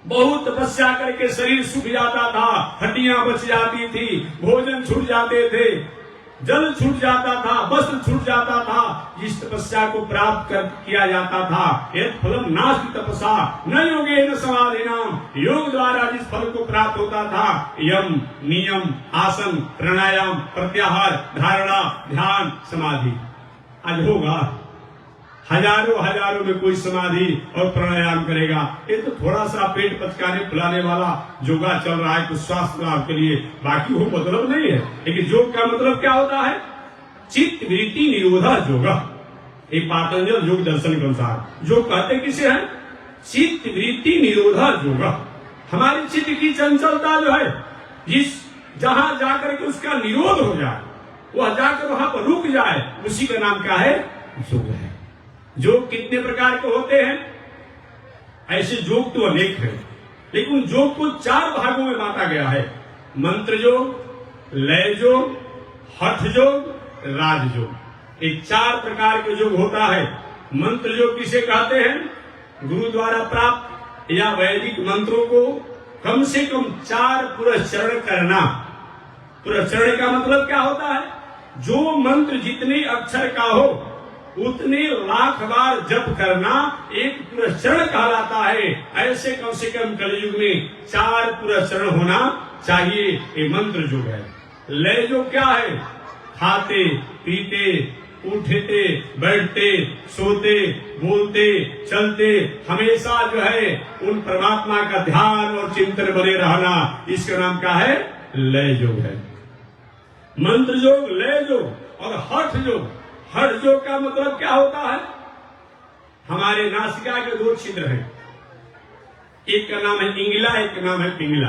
बहुत तपस्या करके शरीर सूख जाता था, हड्डियां बच जाती थी, भोजन छूट जाते थे, जल छूट जाता था, वस्त्र छूट जाता था, जिस तपस्या को प्राप्त किया जाता था, यत् फलम नास्ति तपसा न योगेन समाधिनाम, योग द्वारा जिस फल को प्राप्त होता था, यम, नियम, आसन, प्राणायाम, प्रत्याहार, धारणा, ध्यान, समाधि। आज होगा हजारों में कोई समाधि और प्राणायाम करेगा। ये तो थोड़ा सा पेट पचकाने फुलाने वाला योगा चल रहा है कुछ स्वास्थ्य लाभ के लिए, बाकी वो मतलब नहीं है। लेकिन योग का मतलब क्या होता है? चित्त वृत्ति निरोधा योगा। एक पातंजल योग दर्शन के अनुसार जो कहते किसे है? चित्त वृत्ति निरोधा योगा। हमारी चित्त की चंचलता जो है, जिस जहां जाकर के उसका निरोध हो जाए, वह जाकर वहां पर रुक जाए, उसी का नाम क्या है? योग है। योग कितने प्रकार के होते हैं? ऐसे योग तो अनेक हैं, लेकिन योग को 4 भागों में बांटा गया है। मंत्र योग, लय योग, हठ योग, राज योग। ये 4 प्रकार के योग होता है। मंत्र योग किसे कहते हैं? गुरु द्वारा प्राप्त या वैदिक मंत्रों को कम से कम 4 पुरस्चरण करना। पुरस्चरण का मतलब क्या होता है? जो मंत्र जितने अक्षर का हो उतने लाख बार जप करना एक पुरस्चरण कहलाता है। ऐसे कम से कम कलयुग में 4 पुरस्चरण होना चाहिए। ये मंत्र योग है। लय योग क्या है? खाते पीते उठते बैठते सोते बोलते चलते हमेशा जो है उन परमात्मा का ध्यान और चिंतन बने रहना, इसका नाम क्या है? लय योग है। मंत्र योग, लय योग और हठ योग। हठ योग का मतलब क्या होता है? हमारे नासिका के 2 छिद्र हैं, एक का नाम है इंगला, एक का नाम है पिंगला।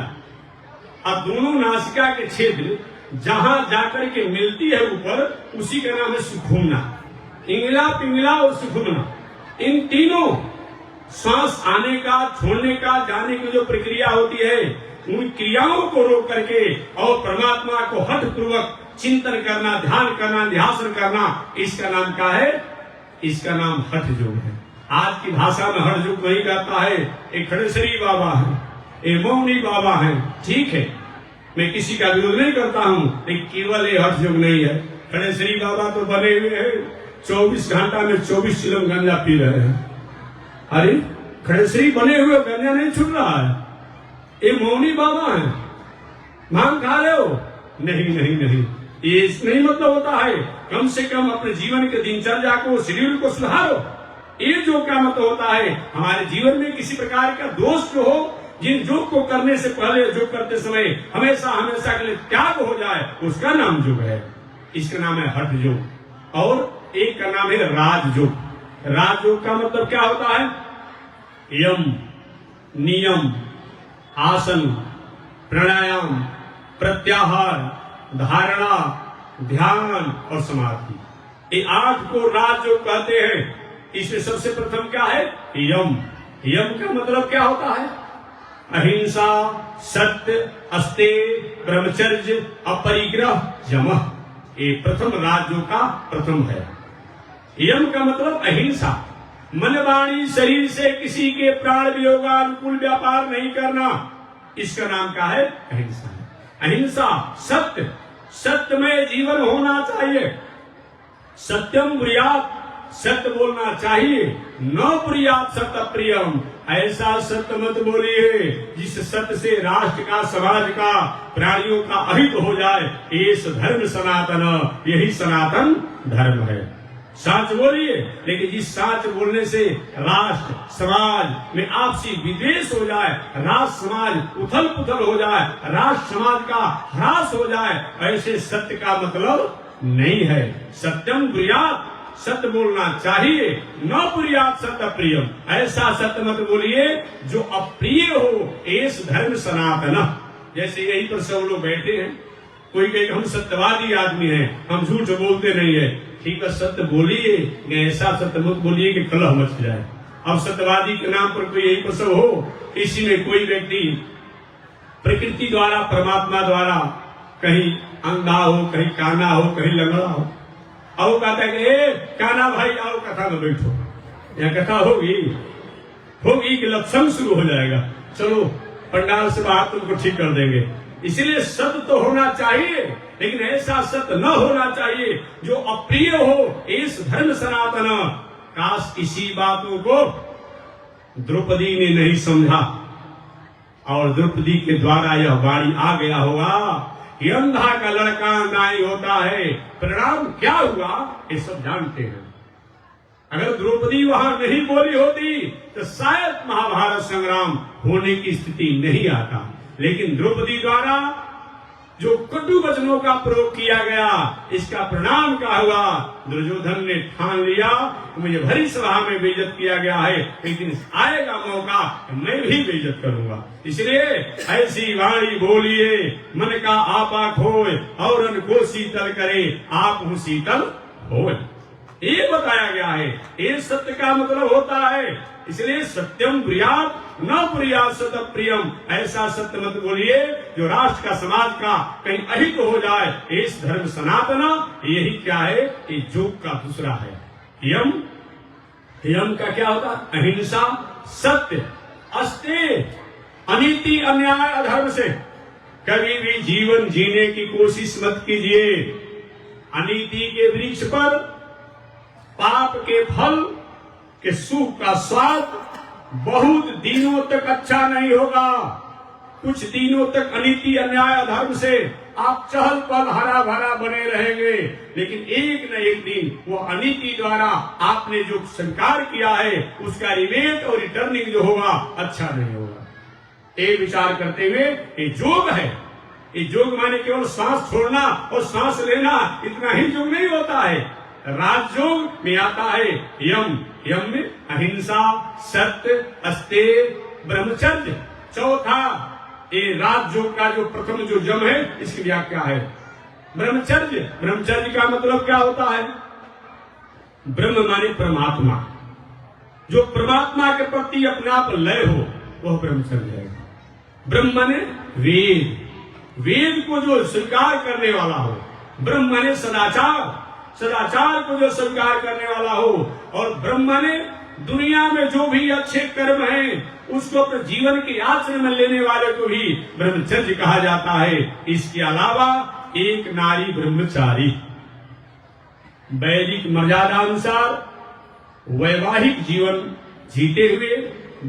अब दोनों नासिका के छिद्र जहां जाकर के मिलती है ऊपर, उसी का नाम है सुखुमना। इंगला, पिंगला और सुखुमना, इन तीनों सांस आने का, छोड़ने का, जाने की जो प्रक्रिया होती है, उन क्रियाओं को रोक करके और परमात्मा को हठ पूर्वक चिंतन करना, ध्यान करना, ध्यान करना, इसका नाम क्या है? इसका नाम हठ योग है। आज की भाषा में हठ योग नहीं कहता है। एक खड़ेश्वरी बाबा है, एक मौनी बाबा है, ठीक है, मैं किसी का विरोध नहीं करता हूँ, लेकिन केवल ये हठ योग नहीं है। खड़ेश्वरी बाबा तो बने हुए हैं 24 घंटा में 24 चिलम गंजा पी रहे हैं। अरे खड़ेश्वरी बने हुए गंजा नहीं छूट रहा है। ये मौनी बाबा है, भांग खा रहे हो? नहीं, ये नहीं मतलब होता है। कम से कम अपने जीवन के दिनचर्या को, शेड्यूल को सुधारो। ये जो का मतलब होता है, हमारे जीवन में किसी प्रकार का दोष जो हो, जिन योग को करने से पहले, योग करते समय हमेशा के लिए त्याग हो जाए, उसका नाम योग है। इसका नाम है हठ योग। और एक का नाम है राज योग। राज योग का मतलब क्या होता है? यम, नियम, आसन, प्राणायाम, प्रत्याहार, धारणा, ध्यान और समाधि। ये 8 को राज योग कहते हैं। इसमें सबसे प्रथम क्या है? यम। यम का मतलब क्या होता है? अहिंसा, सत्य, अस्तेय, ब्रह्मचर्य, अपरिग्रह, यमः। ये प्रथम राज योग का प्रथम है। यम का मतलब अहिंसा, मन वाणी शरीर से किसी के प्राण वियोगानुकूल व्यापार नहीं करना, इसका नाम क्या है? अहिंसा। अहिंसा, सत्य, सत्यमय जीवन होना चाहिए। सत्यम ब्रूयात्, सत्य बोलना चाहिए। न ब्रूयात् सत्य प्रियम, ऐसा सत्य मत बोलिए जिस सत्य से राष्ट्र का, समाज का, प्राणियों का अहित हो जाए। ये धर्म सनातन, यही सनातन धर्म है। सच बोलिए, लेकिन जिस सच बोलने से राष्ट्र समाज में आपसी विद्वेष हो जाए, राष्ट्र समाज उथल पुथल हो जाए, राष्ट्र समाज का ह्रास हो जाए, ऐसे सत्य का मतलब नहीं है। सत्यम ब्रूयात्, सत्य बोलना चाहिए। न ब्रूयात् सत्य प्रियम, ऐसा सत्य मत बोलिए जो अप्रिय हो। एस धर्म सनातन। जैसे यही पर सब लोग बैठे हैं, कोई कहे हम सत्यवादी आदमी हैं, हम झूठ बोलते नहीं है। ठीक है, सत्य बोलिए, ऐसा सत्य मत बोलिए कि कलह मच जाए। अब सत्यवादी के नाम पर कोई यही प्रसव हो, इसी में कोई व्यक्ति प्रकृति द्वारा, परमात्मा द्वारा कहीं अंधा हो, कहीं काना हो, कहीं लंगड़ा हो, अब वो कहता है कि ए काना भाई आओ कथा में बैठो। यहाँ कथा होगी कि लक्षण शुरू हो जाएगा, चलो पंडाल से बाहर तुमको ठीक कर देंगे। इसलिए सत्य तो होना चाहिए, लेकिन ऐसा सत्य न होना चाहिए जो अप्रिय हो। इस धर्म सनातन, काश इसी बातों को द्रौपदी ने नहीं समझा और द्रौपदी के द्वारा यह वाणी आ गया होगा कि अंधा का लड़का नाई होता है। परिणाम क्या हुआ ये सब जानते हैं। अगर द्रौपदी वहां नहीं बोली होती तो शायद महाभारत संग्राम होने की स्थिति नहीं आता। लेकिन द्रौपदी द्वारा जो कटु वचनों का प्रयोग किया गया, इसका परिणाम क्या हुआ? दुर्योधन ने ठान लिया मुझे भरी सभा में बेइज्जत किया गया है, लेकिन आएगा मौका मैं भी बेइज्जत करूंगा। इसलिए ऐसी वाणी बोलिए मन का आपा खोए और को शीतल करे, आप हूं शीतल होए। ये बताया गया है, ये सत्य का मतलब होता है। इसलिए सत्यम ब्रियात न ब्रियात सत प्रियम, ऐसा सत्य मत बोलिए जो राष्ट्र का, समाज का कहीं अहित हो जाए। इस धर्म सनातन यही क्या है, ये योग का दूसरा है। यम का क्या होता? अहिंसा, सत्य, अस्तेय, अनीति, अन्याय, अधर्म से कभी भी जीवन जीने की कोशिश मत कीजिए। अनीति के वृक्ष पर पाप के फल के सुख का स्वाद बहुत दिनों तक अच्छा नहीं होगा। कुछ दिनों तक अनीति, अन्याय, अधर्म से आप चहल पहल हरा भरा बने रहेंगे, लेकिन एक न एक दिन वो अनीति द्वारा आपने जो स्वीकार किया है उसका रिवेट और रिटर्निंग जो होगा अच्छा नहीं होगा। ये विचार करते हुए ये योग है। ये योग माने केवल सांस छोड़ना और सांस लेना, इतना ही योग नहीं होता है। राजयोग में आता है यम, यम में अहिंसा, सत्य, अस्तेय, ब्रह्मचर्य। चौथा ये राजयोग का जो प्रथम जो यम है, इसकी व्याख्या है ब्रह्मचर्य। ब्रह्मचर्य का मतलब क्या होता है? ब्रह्म माने परमात्मा, जो परमात्मा के प्रति अपने आप लय हो वह ब्रह्मचर्य है। ब्रह्म माने वेद, वेद को जो स्वीकार करने वाला हो। ब्रह्म माने सदाचार, सदाचार को जो स्वीकार करने वाला हो। और ब्रह्म ने दुनिया में जो भी अच्छे कर्म हैं उसको अपने जीवन के आचरण में लेने वाले को भी ब्रह्मचर्य कहा जाता है। इसके अलावा एक नारी ब्रह्मचारी, वैदिक मर्यादा अनुसार वैवाहिक जीवन जीते हुए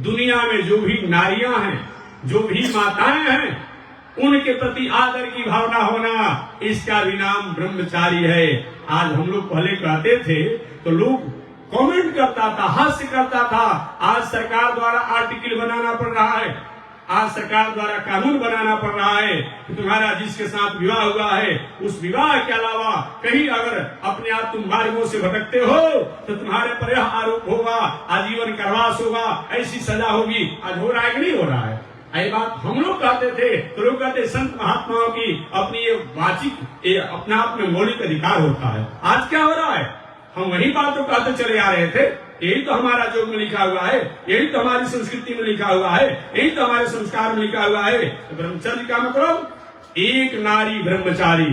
दुनिया में जो भी नारियां हैं, जो भी माताएं हैं, उनके प्रति आदर की भावना होना, इसका भी नाम ब्रह्मचारी है। आज हम लोग पहले कहते थे तो लोग कमेंट करता था, हास्य करता था। आज सरकार द्वारा आर्टिकल बनाना पड़ रहा है, आज सरकार द्वारा कानून बनाना पड़ रहा है कि तुम्हारा जिसके साथ विवाह हुआ है उस विवाह के अलावा कहीं अगर अपने आप तुम मार्गों से भटकते हो तो तुम्हारे पर यह आरोप होगा, आजीवन कारावास होगा, ऐसी सजा होगी। आज हो रहा है कि नहीं हो रहा है? यही बात हम लोग कहते थे तो लोग कहते संत महात्माओं की अपनी ये वाचिक, ये अपने आप में मौलिक अधिकार होता है। आज क्या हो रहा है? हम वही बात तो कहते चले आ रहे थे। यही तो हमारा योग में लिखा हुआ है, यही तो हमारी संस्कृति में लिखा हुआ है, यही तो हमारे संस्कार में लिखा हुआ है। तो ब्रह्मचर्य का मतलब एक नारी ब्रह्मचारी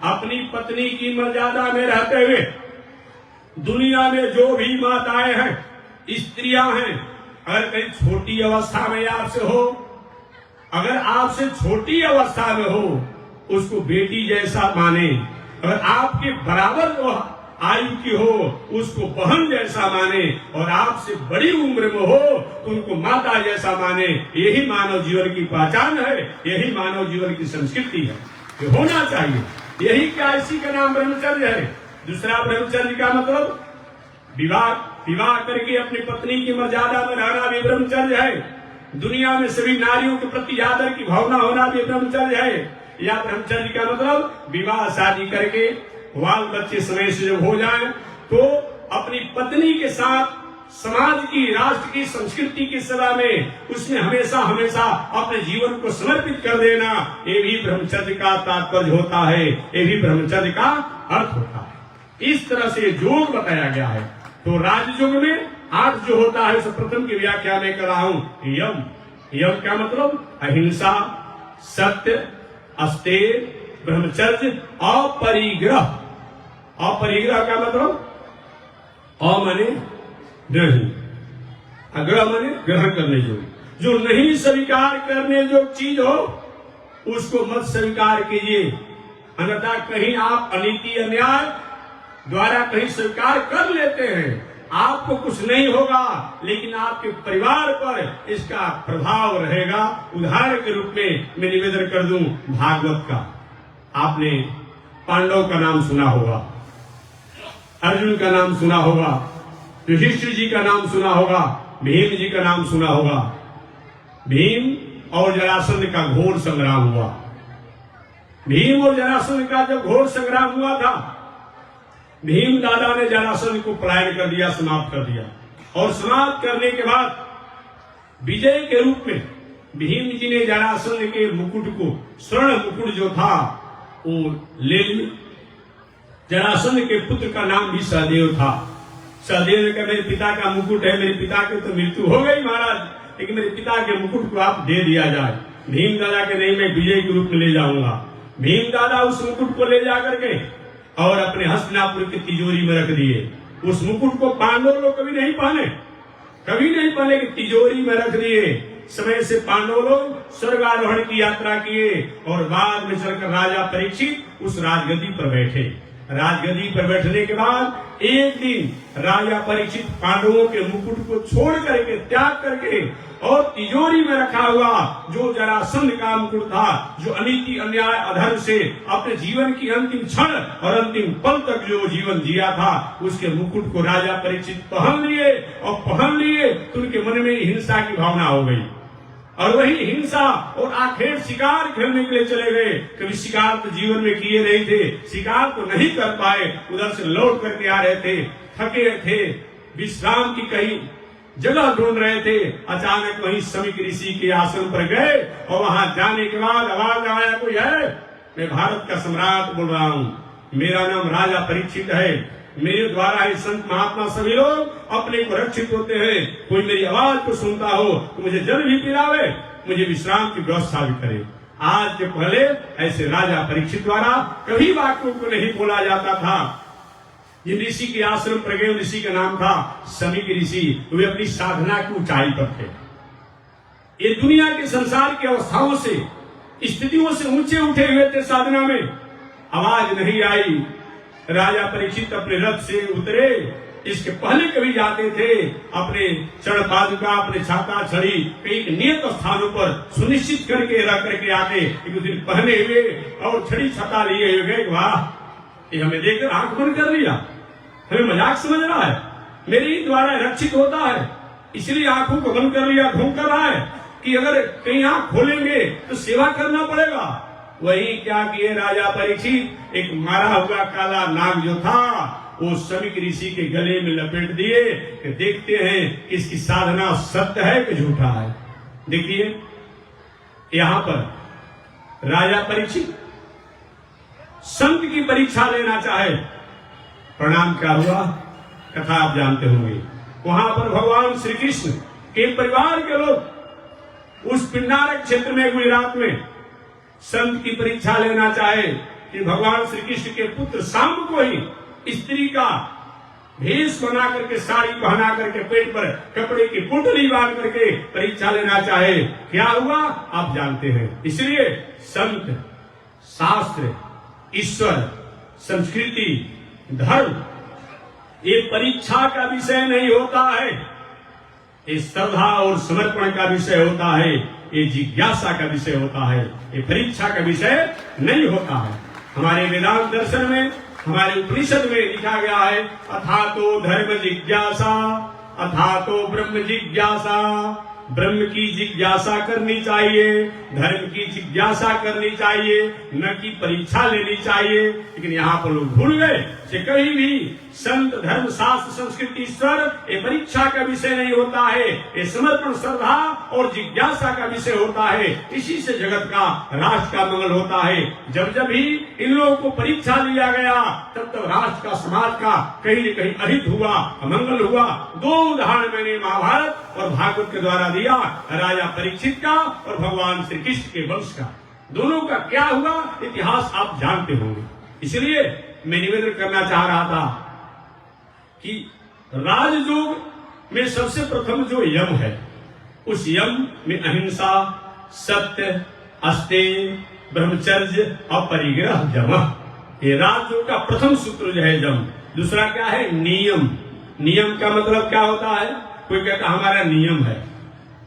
अपनी पत्नी की मर्यादा में रहते हुए दुनिया में जो भी माताएं हैं, स्त्रियां हैं, अगर कहीं छोटी अवस्था में आपसे हो, अगर आपसे छोटी अवस्था में हो उसको बेटी जैसा माने, अगर आपके बराबर जो आयु की हो उसको बहन जैसा माने, और आपसे बड़ी उम्र में हो तो उनको माता जैसा माने। यही मानव जीवन की पहचान है, यही मानव जीवन की संस्कृति है, ये होना चाहिए। यही क्या, इसी का नाम ब्रह्मचर्य है। दूसरा ब्रह्मचर्य का मतलब विवाह करके अपनी पत्नी की मर्यादा में रहना भी ब्रह्मचर्य है। दुनिया में सभी नारियों के प्रति आदर की भावना होना भी ब्रह्मचर्य है। या ब्रह्मचर्य का मतलब विवाह शादी करके बाल बच्चे समय से जब हो जाए तो अपनी पत्नी के साथ समाज की, राष्ट्र की, संस्कृति की सेवा में उसने हमेशा हमेशा अपने जीवन को समर्पित कर देना, ये भी ब्रह्मचर्य का तात्पर्य होता है, ये भी ब्रह्मचर्य का अर्थ होता है। इस तरह से योग बताया गया है। तो राजयोग में 8 जो होता है, उसे प्रथम की व्याख्या में कर रहा हूं। यम, यम क्या मतलब? अहिंसा, सत्य, अस्तेय, ब्रह्मचर्य, अपरिग्रह। अपरिग्रह का मतलब अ माने नहीं, अग्रह माने ग्रहण करने जो नहीं स्वीकार करने जो चीज हो उसको मत स्वीकार कीजिए। अन्यथा कहीं आप अनीति अन्याय द्वारा कहीं स्वीकार कर लेते हैं, आपको कुछ नहीं होगा, लेकिन आपके परिवार पर इसका प्रभाव रहेगा। उदाहरण के रूप में मैं निवेदन कर दूं भागवत का। आपने पांडव का नाम सुना होगा, अर्जुन का नाम सुना होगा, युधिष्ठिर जी का नाम सुना होगा, भीम जी का नाम सुना होगा। भीम और जरासंध का घोर संग्राम हुआ। भीम और जरासंध का जब घोर संग्राम हुआ था, भीम दादा ने जरासंध को पलायन कर दिया, समाप्त कर दिया। और समाप्त करने के बाद विजय के रूप में भीम जी ने जरासंध के मुकुट को, स्वर्ण मुकुट जो था वो ले लिया। जरासंध के पुत्र का नाम भी सहदेव था। सहदेव ने कहा मेरे पिता का मुकुट है, मेरे पिता की तो मृत्यु हो गई महाराज, लेकिन मेरे पिता के मुकुट को आप दे दिया जाए। भीम दादा के नहीं, मैं विजय के रूप में ले जाऊंगा। भीम दादा उस मुकुट को ले जाकर के और अपने हस्तिनापुर की तिजोरी में रख दिए। उस मुकुट को पांडव लोग कभी नहीं पहने, कभी नहीं पहने, कि तिजोरी में रख दिए। समय से पांडव लोग स्वर्गारोहण की यात्रा किए और बाद में चलकर राजा परीक्षित उस राजगद्दी पर बैठे। राजगद्दी पर बैठने के बाद एक दिन राजा परीक्षित पांडवों के मुकुट को छोड़ करके, त्याग करके, और तिजोरी में रखा हुआ जो जरासंध का मुकुट था, जो अनीति अन्याय अधर्म से अपने जीवन की अंतिम क्षण और अंतिम पल तक जो जीवन जिया था, उसके मुकुट को राजा परीक्षित पहन लिए। और पहन लिए तो उनके मन में हिंसा की भावना हो गई, और वही हिंसा और आखिर शिकार खेलने के लिए चले गए। कभी शिकार तो जीवन में किए नहीं थे, शिकार तो नहीं कर पाए, उधर से लौट करके आ रहे थे, थके थे, विश्राम की कहीं जगह ढूंढ रहे थे। अचानक वहीं समीक ऋषि के आश्रम पर गए और वहां जाने के बाद आवाज आया, कोई है? मैं भारत का सम्राट बोल रहा हूँ, मेरा नाम राजा परीक्षित है, मेरे द्वारा ही संत महात्मा सभी लोग अपने को रक्षित होते हैं। कोई मेरी आवाज को सुनता हो तो मुझे जल भी पिलावे, मुझे विश्राम की व्यवस्था भी करे। आज के पहले ऐसे राजा परीक्षित द्वारा कभी वाक्यों को नहीं बोला जाता था। जिन ऋषि के आश्रम पर गए, ऋषि का नाम था समीक ऋषि। वे अपनी साधना की ऊंचाई पर थे। ये दुनिया के संसार की अवस्थाओं से, स्थितियों से ऊंचे उठे हुए थे साधना में। आवाज नहीं आई। राजा परीक्षित अपने रथ से उतरे। इसके पहले कभी जाते थे अपने चरण पादुका, अपने छाता छड़ी कई नियत स्थानों पर सुनिश्चित करके रख करके आते। एक दिन पहने हुए और छड़ी छाता लिए हुए, वाह, ये हमें देखकर आंख बंद कर लिया, हमें मजाक समझ रहा है, मेरे ही द्वारा रक्षित होता है, इसलिए आंखों को बंद कर लिया। घूम कर रहा है कि अगर कहीं आंख खोलेंगे तो सेवा करना पड़ेगा। वही क्या किए राजा परीक्षित, एक मारा हुआ काला नाग जो था वो समीक ऋषि के गले में लपेट दिए कि देखते हैं कि इसकी साधना सत्य है कि झूठा है। देखिए यहां पर राजा परीक्षित संत की परीक्षा लेना चाहे, परिणाम क्या हुआ कथा आप जानते होंगे। वहां पर भगवान श्री कृष्ण के परिवार के लोग उस पिंडारक क्षेत्र में गुजरात में संत की परीक्षा लेना चाहे कि भगवान श्री कृष्ण के पुत्र शाम को ही स्त्री का भेष बना करके, साड़ी पहना करके, पेट पर कपड़े की पुटली बांध करके परीक्षा लेना चाहे, क्या हुआ आप जानते हैं। इसलिए संत, शास्त्र, ईश्वर, संस्कृति, धर्म ये परीक्षा का विषय नहीं होता है, ये श्रद्धा और समर्पण का विषय होता है, ये जिज्ञासा का विषय होता है, ये परीक्षा का विषय नहीं होता है। हमारे वेदांत दर्शन में, हमारे उपनिषद में लिखा गया है, अथा तो धर्म जिज्ञासा, अथा तो ब्रह्म जिज्ञासा, ब्रह्म की जिज्ञासा करनी चाहिए, धर्म की जिज्ञासा करनी चाहिए, न कि परीक्षा लेनी चाहिए। लेकिन यहाँ पर लोग भूल गए कि कहीं भी संत, धर्म, शास्त्र, संस्कृति, ईश्वर ये परीक्षा का विषय नहीं होता है, ये समर्पण, श्रद्धा और जिज्ञासा का विषय होता है। इसी से जगत का, राष्ट्र का मंगल होता है। जब जब भी इन लोगों को परीक्षा लिया गया तब तब राष्ट्र का, समाज का कहीं न कहीं अहित हुआ, अमंगल हुआ। दो उदाहरण मैंने महाभारत और भागवत के द्वारा दिया, राजा परीक्षित का और भगवान श्री कृष्ण के वंश का। दोनों का क्या हुआ इतिहास आप जानते होंगे। इसलिए मैं निवेदन करना चाह रहा था कि राजयोग में सबसे प्रथम जो यम है, उस यम में अहिंसा, सत्य, अस्तेय, ब्रह्मचर्य और परिग्रह जम, ये राजयोग का प्रथम सूत्र जो है जम। दूसरा क्या है? नियम। नियम का मतलब क्या होता है? कोई कहता हमारा नियम है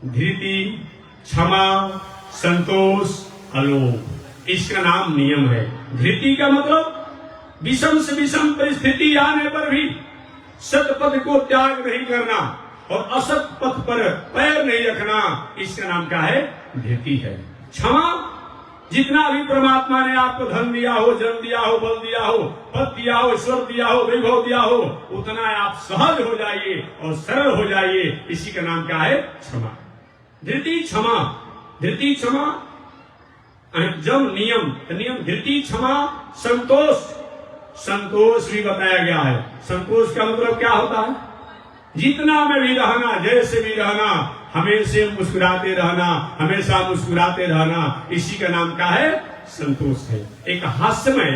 धृति, क्षमा, संतोष, अलोभ, इसका नाम नियम है। धृति का मतलब विषम से विषम परिस्थिति आने पर भी सत पथ को त्याग नहीं करना और असत पथ पर पैर नहीं रखना, इसका नाम क्या है? धृति है। क्षमा, जितना भी परमात्मा ने आपको धन दिया हो, जन्म दिया हो, बल दिया हो, पद दिया हो, ईश्वर दिया हो, वैभव दिया हो, उतना आप सहज हो जाइए और सरल हो जाइए, इसी का नाम क्या है? क्षमा। धृति, क्षमा, धृति, क्षमा, जम, नियम, नियम, धृति, क्षमा, संतोष, संतोष भी बताया गया है। संतोष का मतलब क्या होता है? जितना में भी रहना, जैसे भी रहना, हमेशा मुस्कुराते रहना, हमेशा मुस्कुराते रहना, इसी का नाम क्या है? संतोष है। एक हास्यमय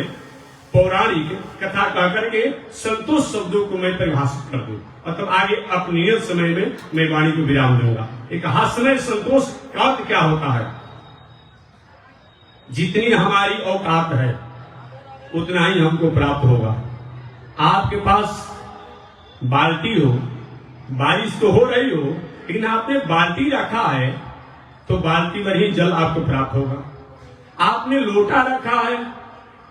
पौराणिक कथा कह करके संतोष शब्दों को मैं परिभाषित कर दूं और तब आगे अपने नियत समय में मैं वाणी को विराम दूंगा। एक हास्यमय संतोष का अर्थ क्या होता है? जितनी हमारी औकात है उतना ही हमको प्राप्त होगा। आपके पास बाल्टी हो, बारिश तो हो रही हो, लेकिन आपने बाल्टी रखा है तो बाल्टी भर ही जल आपको प्राप्त होगा। आपने लोटा रखा है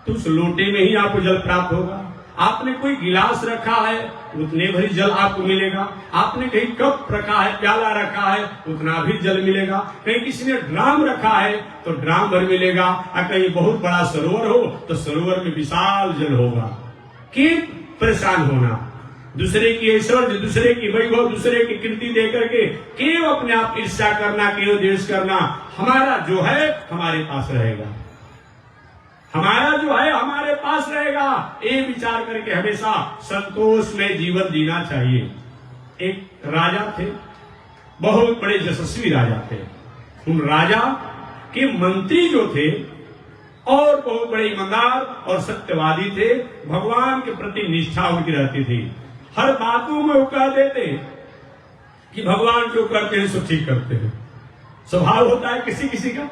तो उस लोटे में ही आपको जल प्राप्त होगा। आपने कोई गिलास रखा है उतने भरी जल आपको मिलेगा। आपने कहीं कप रखा है, प्याला रखा है, उतना भी जल मिलेगा। कहीं किसी ने ड्राम रखा है तो ड्राम भर मिलेगा। और कहीं बहुत बड़ा सरोवर हो तो सरोवर में विशाल जल होगा। क्यों परेशान होना? दूसरे की ऐश्वर्य, दूसरे की वैभव, दूसरे की कीर्ति दे करके क्यों अपने आप ईर्ष्या करना, क्यों द्वेष करना? हमारा जो है हमारे पास रहेगा, हमारा जो है हमारे पास रहेगा। ये विचार करके हमेशा संतोष में जीवन जीना चाहिए। एक राजा थे, बहुत बड़े यशस्वी राजा थे। उन राजा के मंत्री जो थे और बहुत बड़े ईमानदार और सत्यवादी थे। भगवान के प्रति निष्ठा उनकी रहती थी। हर बातों में वो कह देते कि भगवान जो करते हैं सो ठीक करते हैं। स्वभाव होता है किसी किसी का,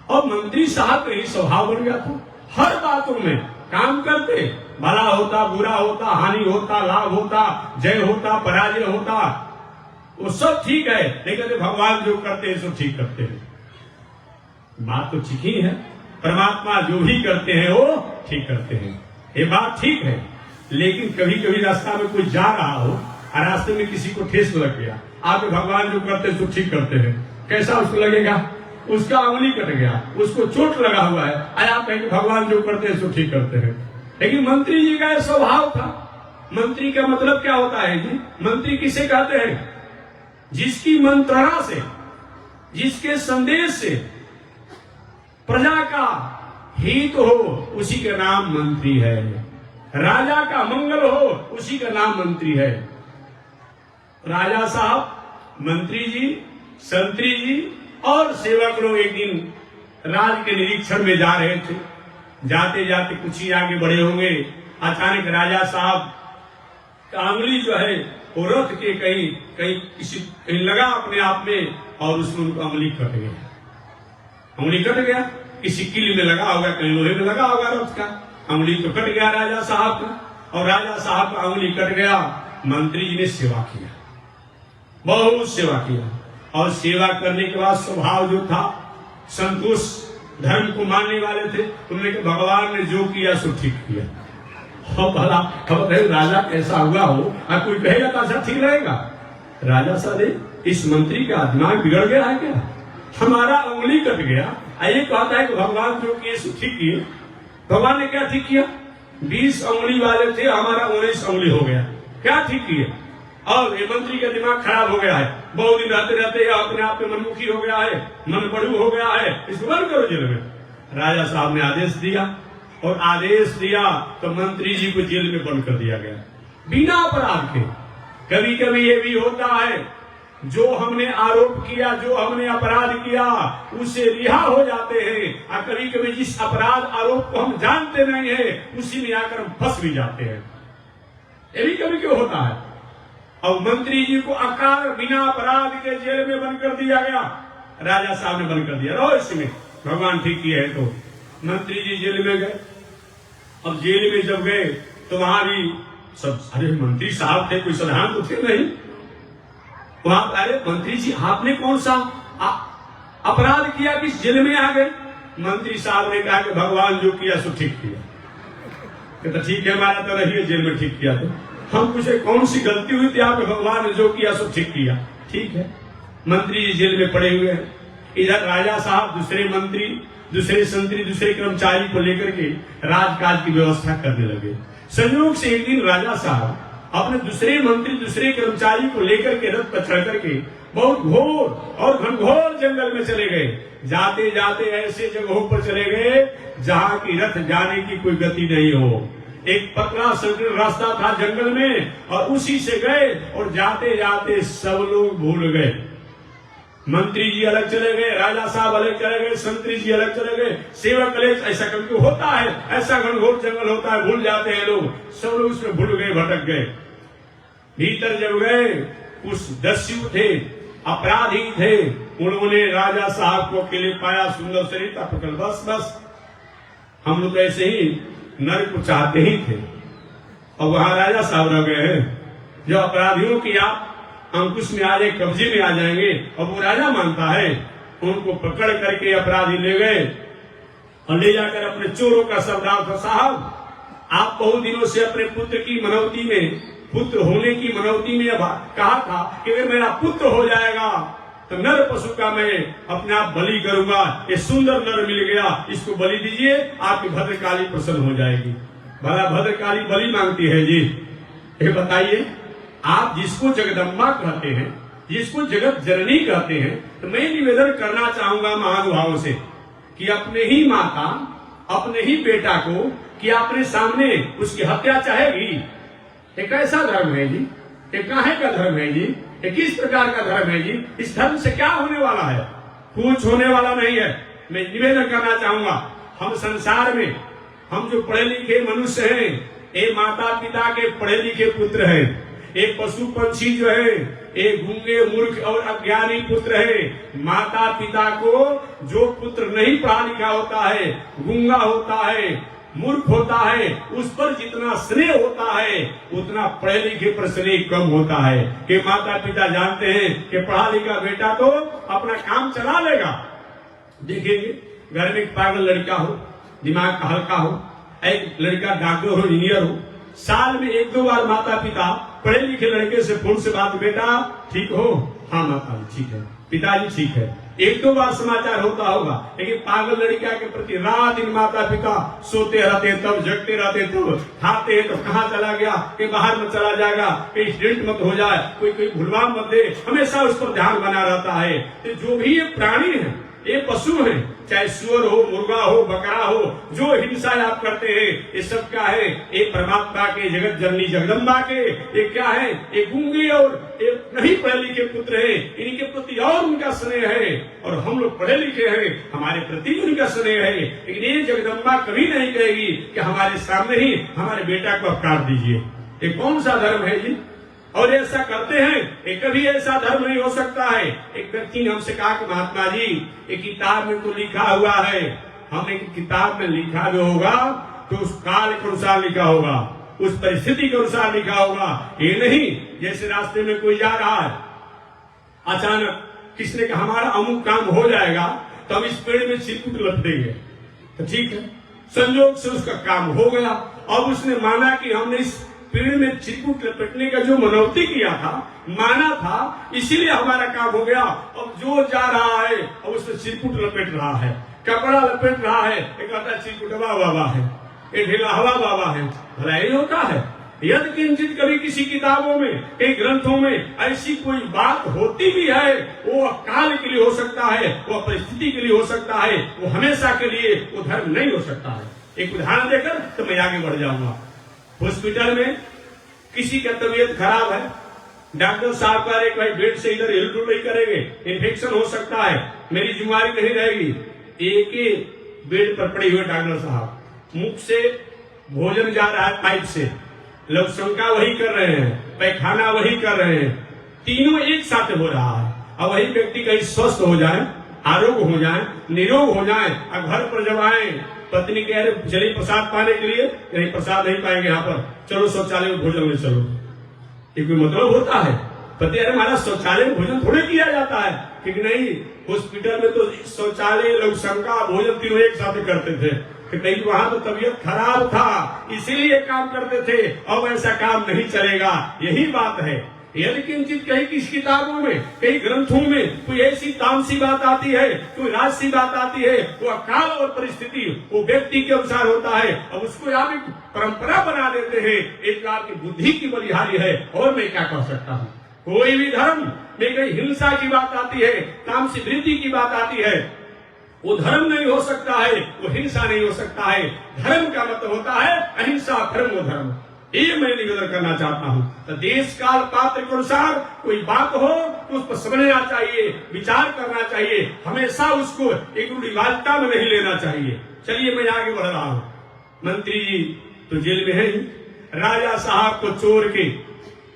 और मंत्री साहब का ही स्वभाव बन गया था। हर बातों में काम करते, भला होता, बुरा होता, हानि होता, लाभ होता, जय होता, पराजय होता, वो सब ठीक है, लेकिन भगवान जो करते हैं सो ठीक करते हैं। बात तो ठीक ही है, परमात्मा जो भी करते हैं वो ठीक करते हैं, ये बात ठीक है। लेकिन कभी कभी रास्ता में कोई जा रहा हो और रास्ते में किसी को ठेस लग गया, आप भगवान जो करते हैं सो ठीक करते हैं, कैसा उसको लगेगा? उसका अंगुली कट गया, उसको चोट लगा हुआ है, और आप कहेंगे भगवान जो करते हैं सो ठीक करते हैं। लेकिन मंत्री जी का स्वभाव था। मंत्री का मतलब क्या होता है जी? मंत्री किसे कहते हैं? जिसकी मंत्रणा से, जिसके संदेश से प्रजा का हित हो, उसी का नाम मंत्री है। राजा का मंगल हो, उसी का नाम मंत्री है। राजा साहब, मंत्री जी, संतरी जी और सेवक लोग एक दिन राज के निरीक्षण में जा रहे थे। जाते जाते कुछ ही आगे बढ़े होंगे, अचानक राजा साहब का अंगुली जो है वो रथ के कहीं लगा अपने आप में, और उसमें उनको अंगुली कट गया। अंगुली कट गया, किसी किली में लगा होगा, कहीं लोहे में लगा होगा रथ का। अंगुली तो कट गया राजा साहब का, और राजा साहब का अंगुली कट गया। मंत्री जी ने सेवा किया, बहुत सेवा किया, और सेवा करने के बाद स्वभाव जो था, संतोष धर्म को मानने वाले थे, उन्होंने कहा भगवान ने जो किया सो ठीक किया। और भला खबर राजा कैसा हुआ हो और कोई कहेगा तो ऐसा ठीक रहेगा? राजा साहब इस मंत्री का दिमाग बिगड़ गया है क्या? हमारा उंगली कट गया, ये कहता है कि भगवान जो किए सो ठीक किए। भगवान ने क्या ठीक किया? 20 उंगली वाले थे, हमारा 19 उंगली हो गया। क्या ठीक किए? और ये मंत्री का दिमाग खराब हो गया है, बहुत दिन रहते रहते अपने आप में मनमुखी हो गया है, मन बड़ू हो गया है, इसको बंद करो जेल में। राजा साहब ने आदेश दिया, और आदेश दिया तो मंत्री जी को जेल में बंद कर दिया गया बिना अपराध के। कभी कभी ये भी होता है, जो हमने आरोप किया, जो हमने अपराध किया, उससे रिहा हो जाते हैं। और कभी कभी जिस अपराध आरोप को हम जानते नहीं है, उसी में आकर हम फंस भी जाते हैं। ये भी कभी क्यों होता है? और मंत्री जी को अकाल बिना अपराध के जेल में बंद कर दिया गया। राजा साहब ने बंद कर दिया, रहो इसमें, भगवान ठीक किया है। तो मंत्री जी जेल में गए। अब जेल में जब गए तो वहां भी सब, अरे मंत्री साहब थे, कोई साधारण तो थे नहीं। वहां अरे मंत्री जी आपने कौन सा अपराध किया कि जेल में आ गए? मंत्री साहब ने कहा कि भगवान जो किया सो ठीक किया। तो ठीक है, हमारा तो रही जेल में ठीक किया। तो हम पूछे कौन सी गलती हुई थी आपके? भगवान ने जो किया सो ठीक किया। ठीक है, मंत्री जी जेल में पड़े हुए हैं। इधर राजा साहब दूसरे मंत्री, दूसरे संतरी, दूसरे कर्मचारी को लेकर के राजकाज की व्यवस्था करने लगे। संयोग से एक दिन राजा साहब अपने दूसरे मंत्री, दूसरे कर्मचारी को लेकर के रथ पर चढ़ करके बहुत घोर और घनघोर जंगल में चले गए। जाते जाते ऐसे जगहों पर चले गए जहाँ की रथ जाने की कोई गति नहीं हो। एक पतला संकीर्ण रास्ता था जंगल में, और उसी से गए, और जाते जाते सब लोग भूल गए। मंत्री जी अलग चले गए, राजा साहब अलग चले गए, संतरी जी अलग चले गए, सेवक अलग। ऐसा कभी होता है, ऐसा घनघोर जंगल होता है, भूल जाते हैं लोग। सब लोग उसमें भूल गए, भटक गए। भीतर जब गए, कुछ दस्यु थे, अपराधी थे, उन्होंने राजा साहब को अकेले पाया, सुंदर शरीर था, पकड़ बस बस हम लोग ऐसे ही नर्क को चाहते ही थे। और वहां राजा साहब रह गए हैं। जो अपराधियों की आप अंकुश में आ जाए, कब्जे में आ जाएंगे, और वो राजा मानता है। उनको पकड़ करके अपराधी ले गए और ले जाकर अपने चोरों का सरदार था। साहब, आप बहुत दिनों से अपने पुत्र की मनौती में, पुत्र होने की मनौती में कहा था कि अगर मेरा पुत्र हो जाएगा तो नर पशु का मैं अपने आप बलि करूंगा। ये सुंदर नर मिल गया, इसको बलि दीजिए, आपकी भद्रकाली प्रसन्न हो जाएगी। भला भद्रकाली बलि मांगती है जी? ये बताइए, आप जिसको जगदम्बा कहते हैं, जिसको जगत जननी कहते हैं, तो मैं निवेदन करना चाहूंगा महानुभावों से कि अपने ही माता, अपने ही बेटा को कि अपने सामने उसकी हत्या चाहेगी? ये कैसा धर्म है जी? ये काहे का धर्म है जी? ये किस प्रकार का धर्म है जी? इस धर्म से क्या होने वाला है? कुछ होने वाला नहीं है। मैं निवेदन करना चाहूंगा, हम संसार में, हम जो पढ़े लिखे मनुष्य हैं, ये माता पिता के पढ़े लिखे पुत्र हैं। एक पशु पंछी जो है, एक गूंगे मूर्ख और अज्ञानी पुत्र है। माता पिता को जो पुत्र नहीं पढ़ा लिखा होता है, गूंगा होता है, मूर्ख होता है, उस पर जितना स्नेह होता है उतना पढ़े लिखे पर स्नेह कम होता है। कि माता पिता जानते हैं कि पढ़ा लिखा बेटा तो अपना काम चला लेगा। देखेंगे घर में एक पागल लड़का हो, दिमाग का हल्का हो, एक लड़का डॉक्टर हो, इंजीनियर हो, साल में 1-2 बार माता पिता पढ़े लिखे लड़के से फोन से बात, बेटा ठीक हो? हाँ माता जी ठीक है, पिताजी ठीक है। 1-2 बार समाचार होता होगा। लेकिन पागल लड़का के प्रति रात दिन माता पिता सोते रहते, तब जगते रहते, तब खाते तो कहाँ चला गया, कि बाहर में चला जाएगा, कहीं एक्सीडेंट मत हो जाए, कोई भूलवा मत दे, हमेशा उस पर ध्यान बना रहता है। तो जो भी ये प्राणी है, ये पशु है, चाहे सुअर हो, मुर्गा हो, बकरा हो, जो हिंसा आप करते हैं, ये सब क्या है? ये परमात्मा के, जगत जननी जगदम्बा के, ये क्या है? ये गूंगे और ये नहीं पढ़े लिखे पुत्र है, इनके प्रति और उनका स्नेह है। और हम लोग पढ़े लिखे हैं, हमारे प्रति उनका स्नेह है। लेकिन ये जगदम्बा कभी नहीं कहेगी कि हमारे सामने ही हमारे बेटा को अपकार दीजिए। ये कौन सा धर्म है जी? और ऐसा करते हैं, एक कभी ऐसा धर्म नहीं हो सकता है। एक व्यक्ति ने हमसे कहा कि महात्मा जी, एक किताब में तो लिखा हुआ है, हमने किताब में लिखा जो होगा तो उस काल के अनुसार लिखा होगा, उस परिस्थिति के अनुसार लिखा होगा। ये नहीं जैसे रास्ते में कोई जा रहा है, अचानक किसने कहा हमारा अमुक काम हो जाएगा तो हम इस पेड़ में चिरकुट लप देंगे, तो ठीक है, संयोग से उसका काम हो गया। अब उसने माना कि हमने इस पेड़ में चिरकुट लपेटने का जो मनौती किया था, माना था, इसीलिए हमारा काम हो गया। अब जो जा रहा है अब उसमें चिरकुट लपेट रहा है, कपड़ा लपेट रहा है, एक कहता चिरकुटवा बाबा है, एक ढिलावा बाबा है। भला यही होता है? यदि किंचित कभी किसी किताबों में, कई ग्रंथों में ऐसी कोई बात होती भी है, वो काल के लिए हो सकता है, वो परिस्थिति के लिए हो सकता है, वो हमेशा के लिए वो धर्म नहीं हो सकता है। एक उदाहरण देकर तो मैं आगे बढ़ जाऊंगा। हॉस्पिटल में किसी का तबीयत खराब है, डॉक्टर साहब कह रहे भाई बेड से इधर हिल डुल नहीं करेंगे, इन्फेक्शन हो सकता है, मेरी जिम्मेदारी नहीं रहेगी। एक ही बेड पर पड़े हुए डॉक्टर साहब, मुख से भोजन जा रहा है पाइप से, लोग शंका वही कर रहे हैं, पैखाना वही कर रहे हैं, तीनों एक साथ हो रहा है। अब वही व्यक्ति कहीं स्वस्थ हो जाए, आरोग्य हो जाए, निरोग हो जाए, और घर पर जब आए पत्नी कह रहे चलिए प्रसाद पाने के लिए, नहीं प्रसाद नहीं पाएंगे यहाँ पर, चलो शौचालय में भोजन में चलो। ये कोई मतलब होता है? पति अरे हमारा शौचालय में भोजन थोड़े किया जाता है, क्योंकि नहीं, हॉस्पिटल में तो शौचालय, लोग शंका, भोजन तीनों एक साथ करते थे। कहीं वहां तो तबीयत खराब था इसीलिए काम करते थे, अब ऐसा काम नहीं चलेगा। यही बात है। यदि किंचित कहीं किस किताबों में, कई ग्रंथों में कोई ऐसी तामसी बात आती है, कोई राजसी बात आती है, वो अकाल और परिस्थिति वो व्यक्ति के अनुसार होता है। अब उसको आप एक परंपरा बना देते हैं, एक प्रकार की बुद्धि की बलिहारी है। और मैं क्या कह सकता हूँ? कोई भी धर्म में कहीं हिंसा की बात आती है, तामसी वृत्ति की बात आती है, वो धर्म नहीं हो सकता है, वो हिंसा नहीं हो सकता है। धर्म का मतलब होता है अहिंसा, धर्म धर्म। ये मैं निवेदन करना चाहता हूँ। तो देश काल पात्र के अनुसार कोई बात हो तो उस पर समझना चाहिए, विचार करना चाहिए, हमेशा उसको एक रूढ़िवादिता में नहीं लेना चाहिए। चलिए मैं आगे बढ़ रहा हूँ। मंत्री जी तो जेल में है ही, राजा साहब को चोर के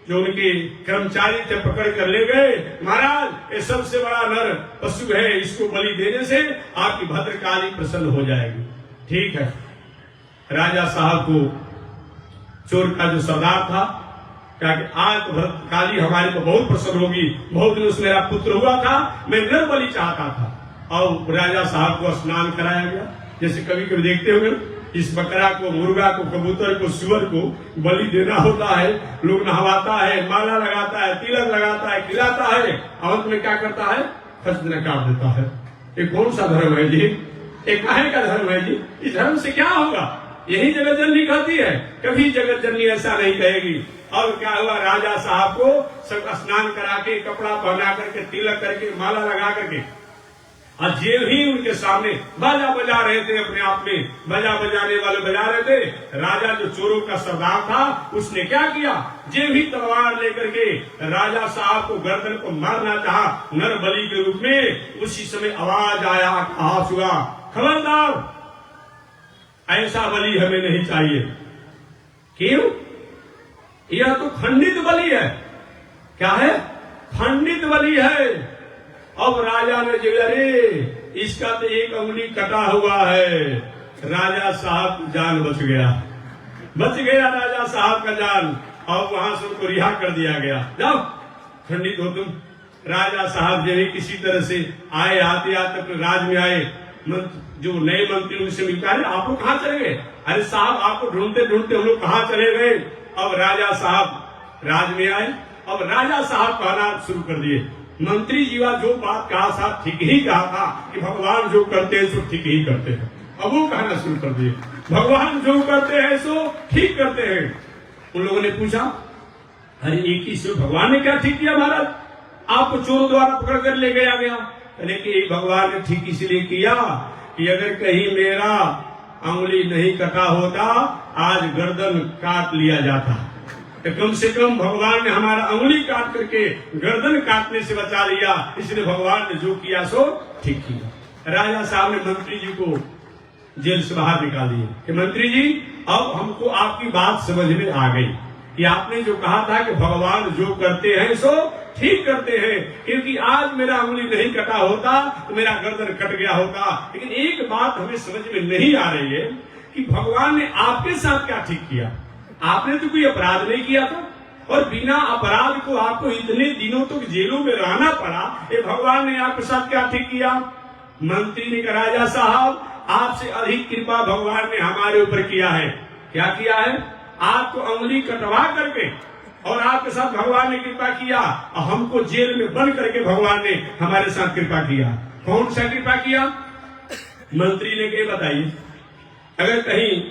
जो उनके कर्मचारी थे पकड़ कर ले गए। महाराज ये सबसे बड़ा नर पशु है, इसको बलि देने से आपकी भद्रकाली प्रसन्न हो जाएगी। ठीक है, राजा साहब को चोर का जो सरदार था क्या कि आज तो भद्रकाली हमारे को बहुत प्रसन्न होगी, बहुत दिन से मेरा पुत्र हुआ था, मैं नर बलि चाहता था। और राजा साहब को स्नान कराया गया। जैसे कभी कभी देखते होंगे इस बकरा को, मुर्गा को, कबूतर को, सुअर को बलि देना होता है, लोग नहवाता है, माला लगाता है, तिलक लगाता है, खिलाता है, अंत में क्या करता है? खसना काट देता है। ये कौन सा धर्म है जी? एक काहे का धर्म है जी? इस धर्म से क्या होगा? यही जगत जननी कहती है, कभी जगत जननी ऐसा नहीं कहेगी। और क्या हुआ? राजा साहब को सब स्नान करा के, कपड़ा पहना करके, तिलक करके, माला लगा करके, और जेल ही उनके सामने बाजा बजा रहे थे। अपने आप में बाजा बजाने वाले बजा रहे थे। राजा जो चोरों का सरदार था उसने क्या किया? जेल ही तलवार लेकर के राजा साहब को गर्दन को मारना चाहा नर बलि के रूप में। उसी समय आवाज आया, कहा हुआ, खबरदार, ऐसा बलि हमें नहीं चाहिए। क्यों? यह तो खंडित बलि है। क्या है? खंडित बलि है। अब राजा ने जो, अरे इसका तो एक उंगली कटा हुआ है। राजा साहब की जान बच गया, बच गया राजा साहब का जान। और वहां से उनको रिहा कर दिया गया, जाओ खंडित हो तुम। राजा साहब जो है किसी तरह से आए, आते आते अपने राज में आए। जो नए मंत्री उनसे मिलता है, आप लोग कहाँ चले गए? अरे साहब आपको ढूंढते ढूंढते हम लोग कहाँ चले गए। अब राजा साहब राज में आए। अब राजा साहब कहना शुरू कर दिए, मंत्री जीवा जो बात कहा साहब ठीक ही कहा था कि भगवान जो करते हैं सो ठीक ही करते हैं। अब वो कहना शुरू कर दिए, भगवान जो करते हैं सो ठीक करते हैं। उन लोगों ने पूछा, अरे एक ही से भगवान ने क्या ठीक किया महाराज? आपको चोरों द्वारा पकड़ कर ले गया गया। कहने कि भगवान ने ठीक इसलिए किया कि अगर कहीं मेरा अंगुली नहीं कटा होता आज गर्दन काट लिया जाता। तो कम से कम भगवान ने हमारा अंगुली काट करके गर्दन काटने से बचा लिया, इसलिए भगवान ने जो किया सो ठीक किया। राजा साहब ने मंत्री जी को जेल से बाहर निकाल दिए कि मंत्री जी अब हमको आपकी बात समझ में आ गई कि आपने जो कहा था कि भगवान जो करते हैं सो ठीक करते हैं, क्योंकि आज मेरा अंगुली नहीं कटा होता तो मेरा गर्दन कट गया होता। लेकिन एक बात हमें समझ में नहीं आ रही है कि भगवान ने आपके साथ क्या ठीक किया। आपने तो कोई अपराध नहीं किया था और बिना अपराध को आपको इतने दिनों तक जेलों में रहना पड़ा। ये भगवान ने आपके साथ क्या ठीक किया? मंत्री ने कहा, राजा साहब आपसे अधिक कृपा भगवान ने हमारे ऊपर किया है। क्या किया है? आपको उंगली कटवा करके और आपके साथ भगवान ने कृपा किया, और हमको जेल में बंद करके भगवान ने हमारे साथ कृपा किया। कौन सा कृपा किया? मंत्री ने कहा बताइए, अगर कहीं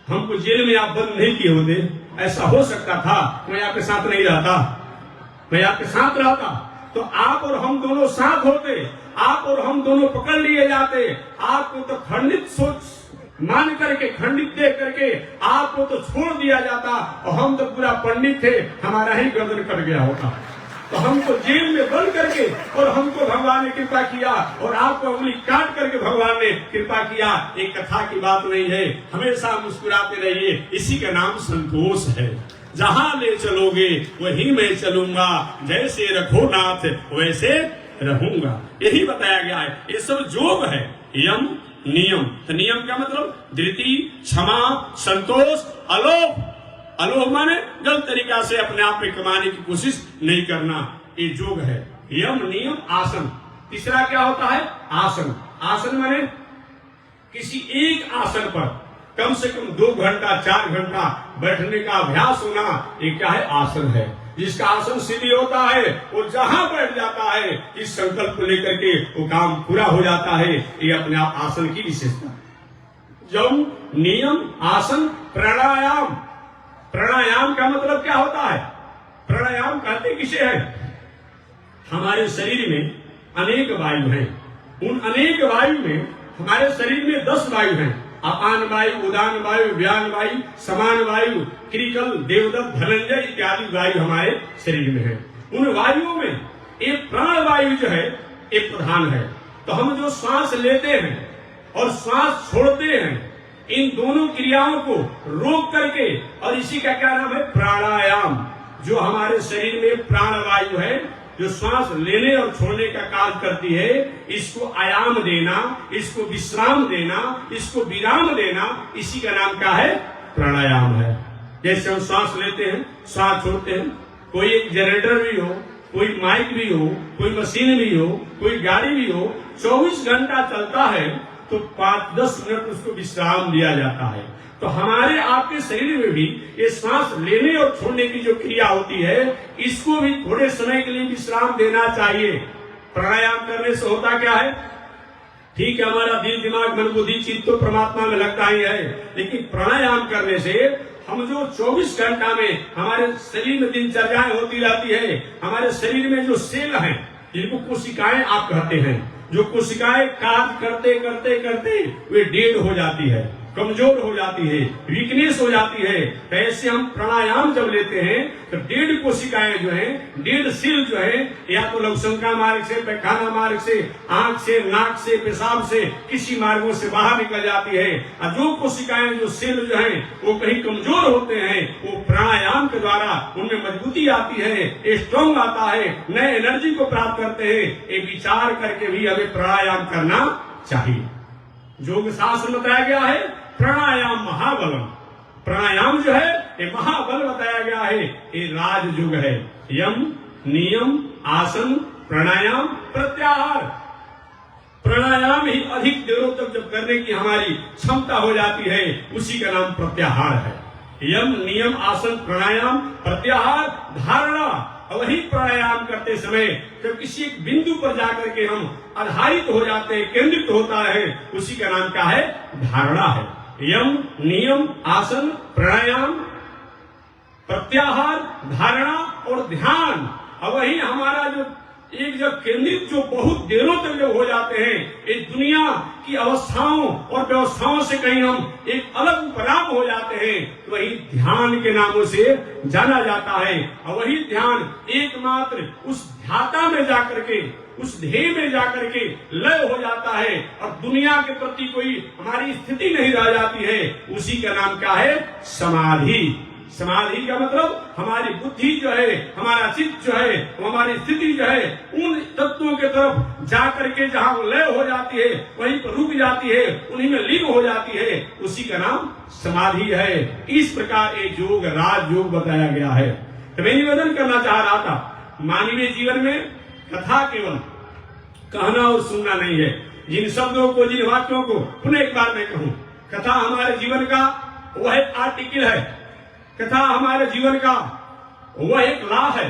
हमको जेल में आप बंद नहीं किए होते, ऐसा हो सकता था मैं आपके साथ नहीं रहता, मैं आपके साथ रहता तो आप और हम दोनों साथ होते, आप और हम दोनों पकड़ लिए जाते, आपको तो खंडित सोच मान करके, खंडित देख करके आपको तो छोड़ दिया जाता, और हम तो पूरा पंडित थे, हमारा ही गर्दन कट गया होता। तो हमको जेल में बंद करके और हमको भगवान ने कृपा किया, और आपको उंगली काट करके भगवान ने कृपा किया। एक कथा की बात नहीं है, हमेशा मुस्कुराते रहिए, इसी का नाम संतोष है। जहां ले चलोगे वहीं मैं चलूंगा, जैसे रखो नाथ वैसे रहूंगा, यही बताया गया है। ये सब जोग है, यम नियम। तो नियम का मतलब धृति, क्षमा, संतोष, अलोभ। अलोभ माने गलत तरीका से अपने आप में कमाने की कोशिश नहीं करना, ये जोग है। यम नियम आसन। तीसरा क्या होता है? आसन। आसन माने किसी एक आसन पर कम से कम 2 घंटा 4 घंटा बैठने का अभ्यास होना, ये क्या है? आसन है। जिसका आसन सीधी होता है वो जहां बैठ जाता है, इस संकल्प को लेकर के वो काम पूरा हो जाता है। ये अपने आप आसन की विशेषता। यम नियम आसन प्राणायाम। प्राणायाम का मतलब क्या होता है? प्राणायाम कहते किसे है? हमारे शरीर में अनेक वायु हैं, उन अनेक वायु में हमारे शरीर में 10 वायु हैं। अपान वायु, उदान वायु, व्यान वायु, समान वायु, क्रिकल, देवदत्त, धनंजय इत्यादि वायु हमारे शरीर में है। उन वायुओं में एक प्राण वायु जो है एक प्रधान है। तो हम जो श्वास लेते हैं और श्वास छोड़ते हैं, इन दोनों क्रियाओं को रोक करके, और इसी का क्या नाम है? प्राणायाम। जो हमारे शरीर में प्राण वायु है, जो श्वास लेने और छोड़ने का कार्य करती है, इसको आयाम देना, इसको विश्राम देना, इसको विराम देना, इसी का नाम क्या है? प्राणायाम है। जैसे हम श्वास लेते हैं, श्वास छोड़ते हैं, कोई एक जनरेटर भी हो, कोई माइक भी हो, कोई मशीन भी हो, कोई गाड़ी भी हो, 24 घंटा चलता है तो 5-10 मिनट उसको विश्राम दिया जाता है। तो हमारे आपके शरीर में भी ये सांस लेने और छोड़ने की जो क्रिया होती है, इसको भी थोड़े समय के लिए विश्राम देना चाहिए। प्राणायाम करने से होता क्या है? ठीक है, हमारा दिल, दिमाग, मन, बुद्धि, चित्त तो परमात्मा में लगता ही है, लेकिन प्राणायाम करने से हम जो 24 घंटा में हमारे शरीर में दिनचर्याएं होती रहती है, हमारे शरीर में जो सेल हैं, जिनको कोशिकाएं आप कहते हैं, जो कोशिकाएं कार्य करते करते करते वे डेड हो जाती है, कमजोर हो जाती है, वीकनेस हो जाती है। तो ऐसे हम प्राणायाम जब लेते हैं तो डेड कोशिकाएं जो है, डेड सेल जो है, या तो लघुशंका मार्ग से, पैखाना मार्ग से, आंख से, नाक से, पेशाब से, किसी मार्गों से बाहर निकल जाती है। और जो कोशिकाएं, जो सेल जो है वो कहीं कमजोर होते हैं, वो प्राणायाम के द्वारा उनमें मजबूती आती है, स्ट्रॉन्ग आता है, नए एनर्जी को प्राप्त करते हैं। ये विचार करके भी हमें प्राणायाम करना चाहिए। योग शास्त्र में बताया गया है प्राणायाम महाबलम। प्राणायाम जो है ये महाबल बताया गया है, ये राजयोग है। यम नियम आसन प्राणायाम प्रत्याहार। प्राणायाम ही अधिक देरों तक जब करने की हमारी क्षमता हो जाती है, उसी का नाम प्रत्याहार है। यम नियम आसन प्राणायाम प्रत्याहार धारणा। वही प्राणायाम करते समय जब किसी एक बिंदु पर जाकर के हम आधारित हो जाते हैं, केंद्रित होता है, उसी का नाम क्या है? धारणा है। यम नियम आसन प्राणायाम प्रत्याहार धारणा और ध्यान। और वही हमारा जो एक जब केंद्रित जो बहुत देरों तक जब हो जाते हैं, इस दुनिया की अवस्थाओं और व्यवस्थाओं से कहीं हम एक अलग उपराम हो जाते हैं, तो वही ध्यान के नामों से जाना जाता है। और वही ध्यान एकमात्र उस ध्याता में जाकर के, उस ध्येय में जाकर के लय हो जाता है, और दुनिया के प्रति कोई हमारी स्थिति नहीं रह जाती है। उसी का नाम क्या है? समाधि। समाधि का मतलब हमारी बुद्धि जो है, हमारा चित्त जो है, हमारी स्थिति जो है, उन तत्वों के तरफ जाकर के जहाँ लय हो जाती है, वहीं पर रुक जाती है, उन्हीं में लीन हो जाती है, उसी का नाम समाधि है। इस प्रकार एक योग राजयोग बताया गया है। तो मैं निवेदन करना चाह रहा था, मानवीय जीवन में कथा केवल कहना और सुनना नहीं है। जिन शब्दों को, जिन वाक्यों को पुनः एक बार मैं कहूं, कथा हमारे जीवन का वह आर्टिकल है, कथा हमारे जीवन का वह एक लॉ है,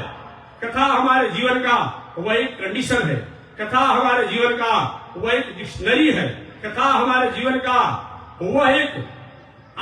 कथा हमारे जीवन का वह एक कंडीशन है, कथा हमारे जीवन का वह एक डिक्शनरी है, कथा हमारे जीवन का वह एक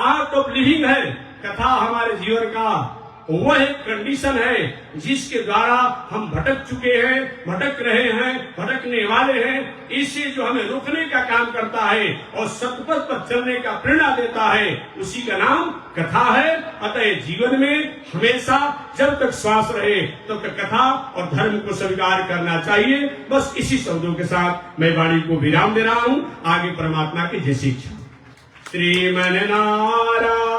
आर्ट ऑफ लिविंग है, कथा हमारे जीवन का वह एक कंडीशन है जिसके द्वारा हम भटक चुके हैं, भटक रहे हैं, भटकने वाले हैं। इसी जो हमें रोकने का काम करता है और सतपथ पर चलने का प्रेरणा देता है, उसी का नाम कथा है। अतः जीवन में हमेशा जब तक श्वास रहे तब तक कथा और धर्म को स्वीकार करना चाहिए। बस इसी शब्दों के साथ मैं वाणी को विराम दे रहा हूँ। आगे परमात्मा की जय शिक्षा। श्रीमन नारायण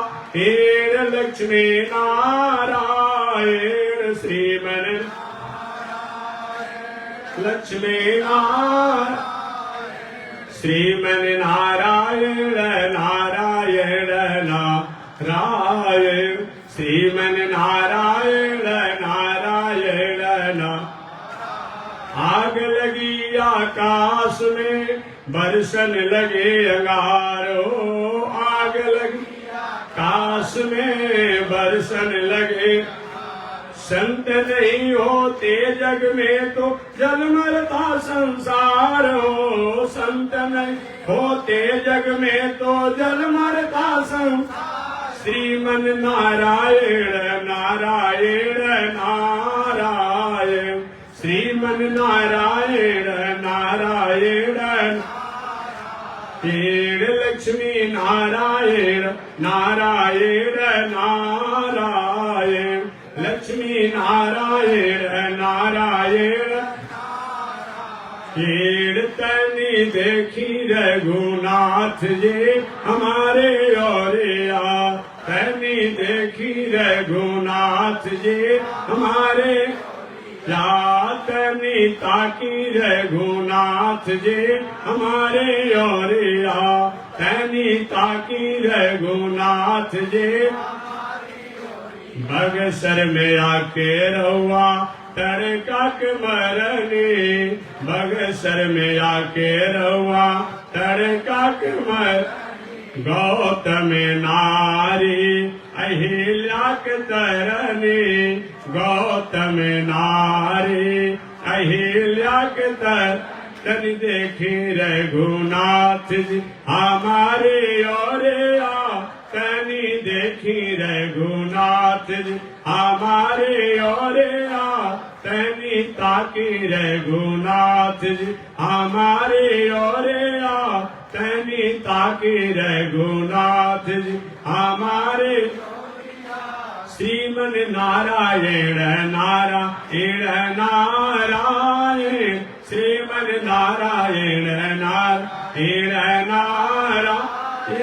लक्ष्मी नारायण, श्रीमन लक्ष्मी नारायण, श्रीमन नारायण नारायण नारायण, श्रीमन नारायण नारायण आग लगी आकाश में बरसन लगे अंगारो, आग लगी आकाश में बरसन लगे। संत नहीं होते जग में तो जल मरता संसार हो, संत नहीं होते जग में तो जल मरता संसार। श्रीमन नारायण नारायण नारायण, श्रीमन नारायण नारायण नारायण, लक्ष्मी नारायण नारायण नारायण, लक्ष्मी नारायण नारायण कीर्तनी देखी रघुनाथ जी हमारे ओरिया, तनी देखी रघुनाथ जी हमारे जातनी ताकी रघुनाथ जी हमारे ओरिया, तनी ताकी रघुनाथ जी बगसर में आके रहुआ तरका के मरने, बगसर में आके रहुआ तरका के मर। गौतम नारी अहिल्या के तरने, गौतम नारी अहिल्या के तनी देखी रघुनाथ जी हमारे ओरिया, तनी देखी रघुनाथ जी हमारे ओरिया, तनी ताकी रघुनाथ जी हमारे ओरिया, तनी ताकी रघुनाथ जी हमारे। श्रीमन नारायण नारायण नारायण, श्रीमन नारायण नारायण नारायण,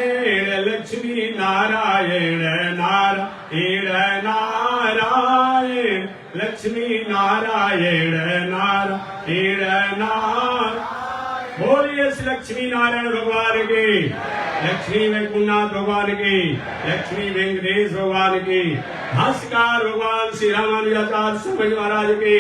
लक्ष्मी नारायण नारायण नारायण, लक्ष्मी नारायण नारायण नारायण। बोलिए लक्ष्मी नारायण भगवान की, लक्ष्मी वैकुंठनाथ भगवान की, लक्ष्मी वेंकटेश भगवान की, भास्कर भगवान श्री रामानुजाचार्य स्वामी महाराज की,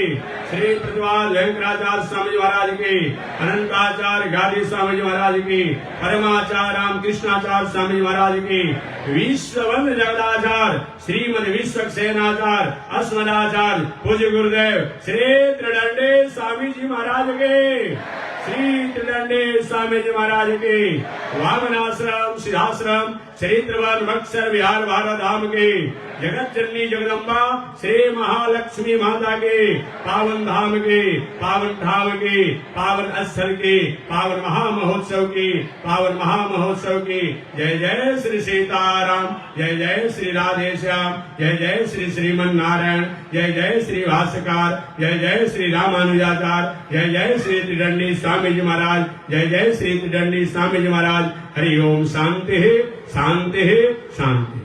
श्री प्रतिवाद वेंकटाचार्य स्वामी महाराज की, अनंताचार्य गादी स्वामी महाराज की, परमाचार्य रामकृष्णाचार्य स्वामी महाराज की, विश्ववंद जगदाचार्य श्रीमद विश्वक्सेनाचार्य अस्मदाचार्य पूज्य गुरुदेव श्री त्रिदंडे स्वामी जी महाराज के, श्री त्रिदंडे स्वामी जी महाराज के, वामनाश्रम सिद्धाश्रम चरित्रवन बक्सर बिहार भारत धाम के, जगत जननी जगदम्बा श्री महालक्ष्मी माता के पावन धाम के, पावन धाम के, पावन स्थल के, पावन महामहोत्सव के, पावन महामहोत्सव के। जय जय श्री सीताराम, जय जय श्री राधे श्याम, जय जय श्री श्रीमन नारायण, जय जय श्री भास्कर, जय जय श्री रामानुजाचार्य, जय जय श्री त्रिदंडी स्वामी जी महाराज, जय जय श्री त्रिदंडी स्वामी जी महाराज। हरि ओम। शांति शांति शांति।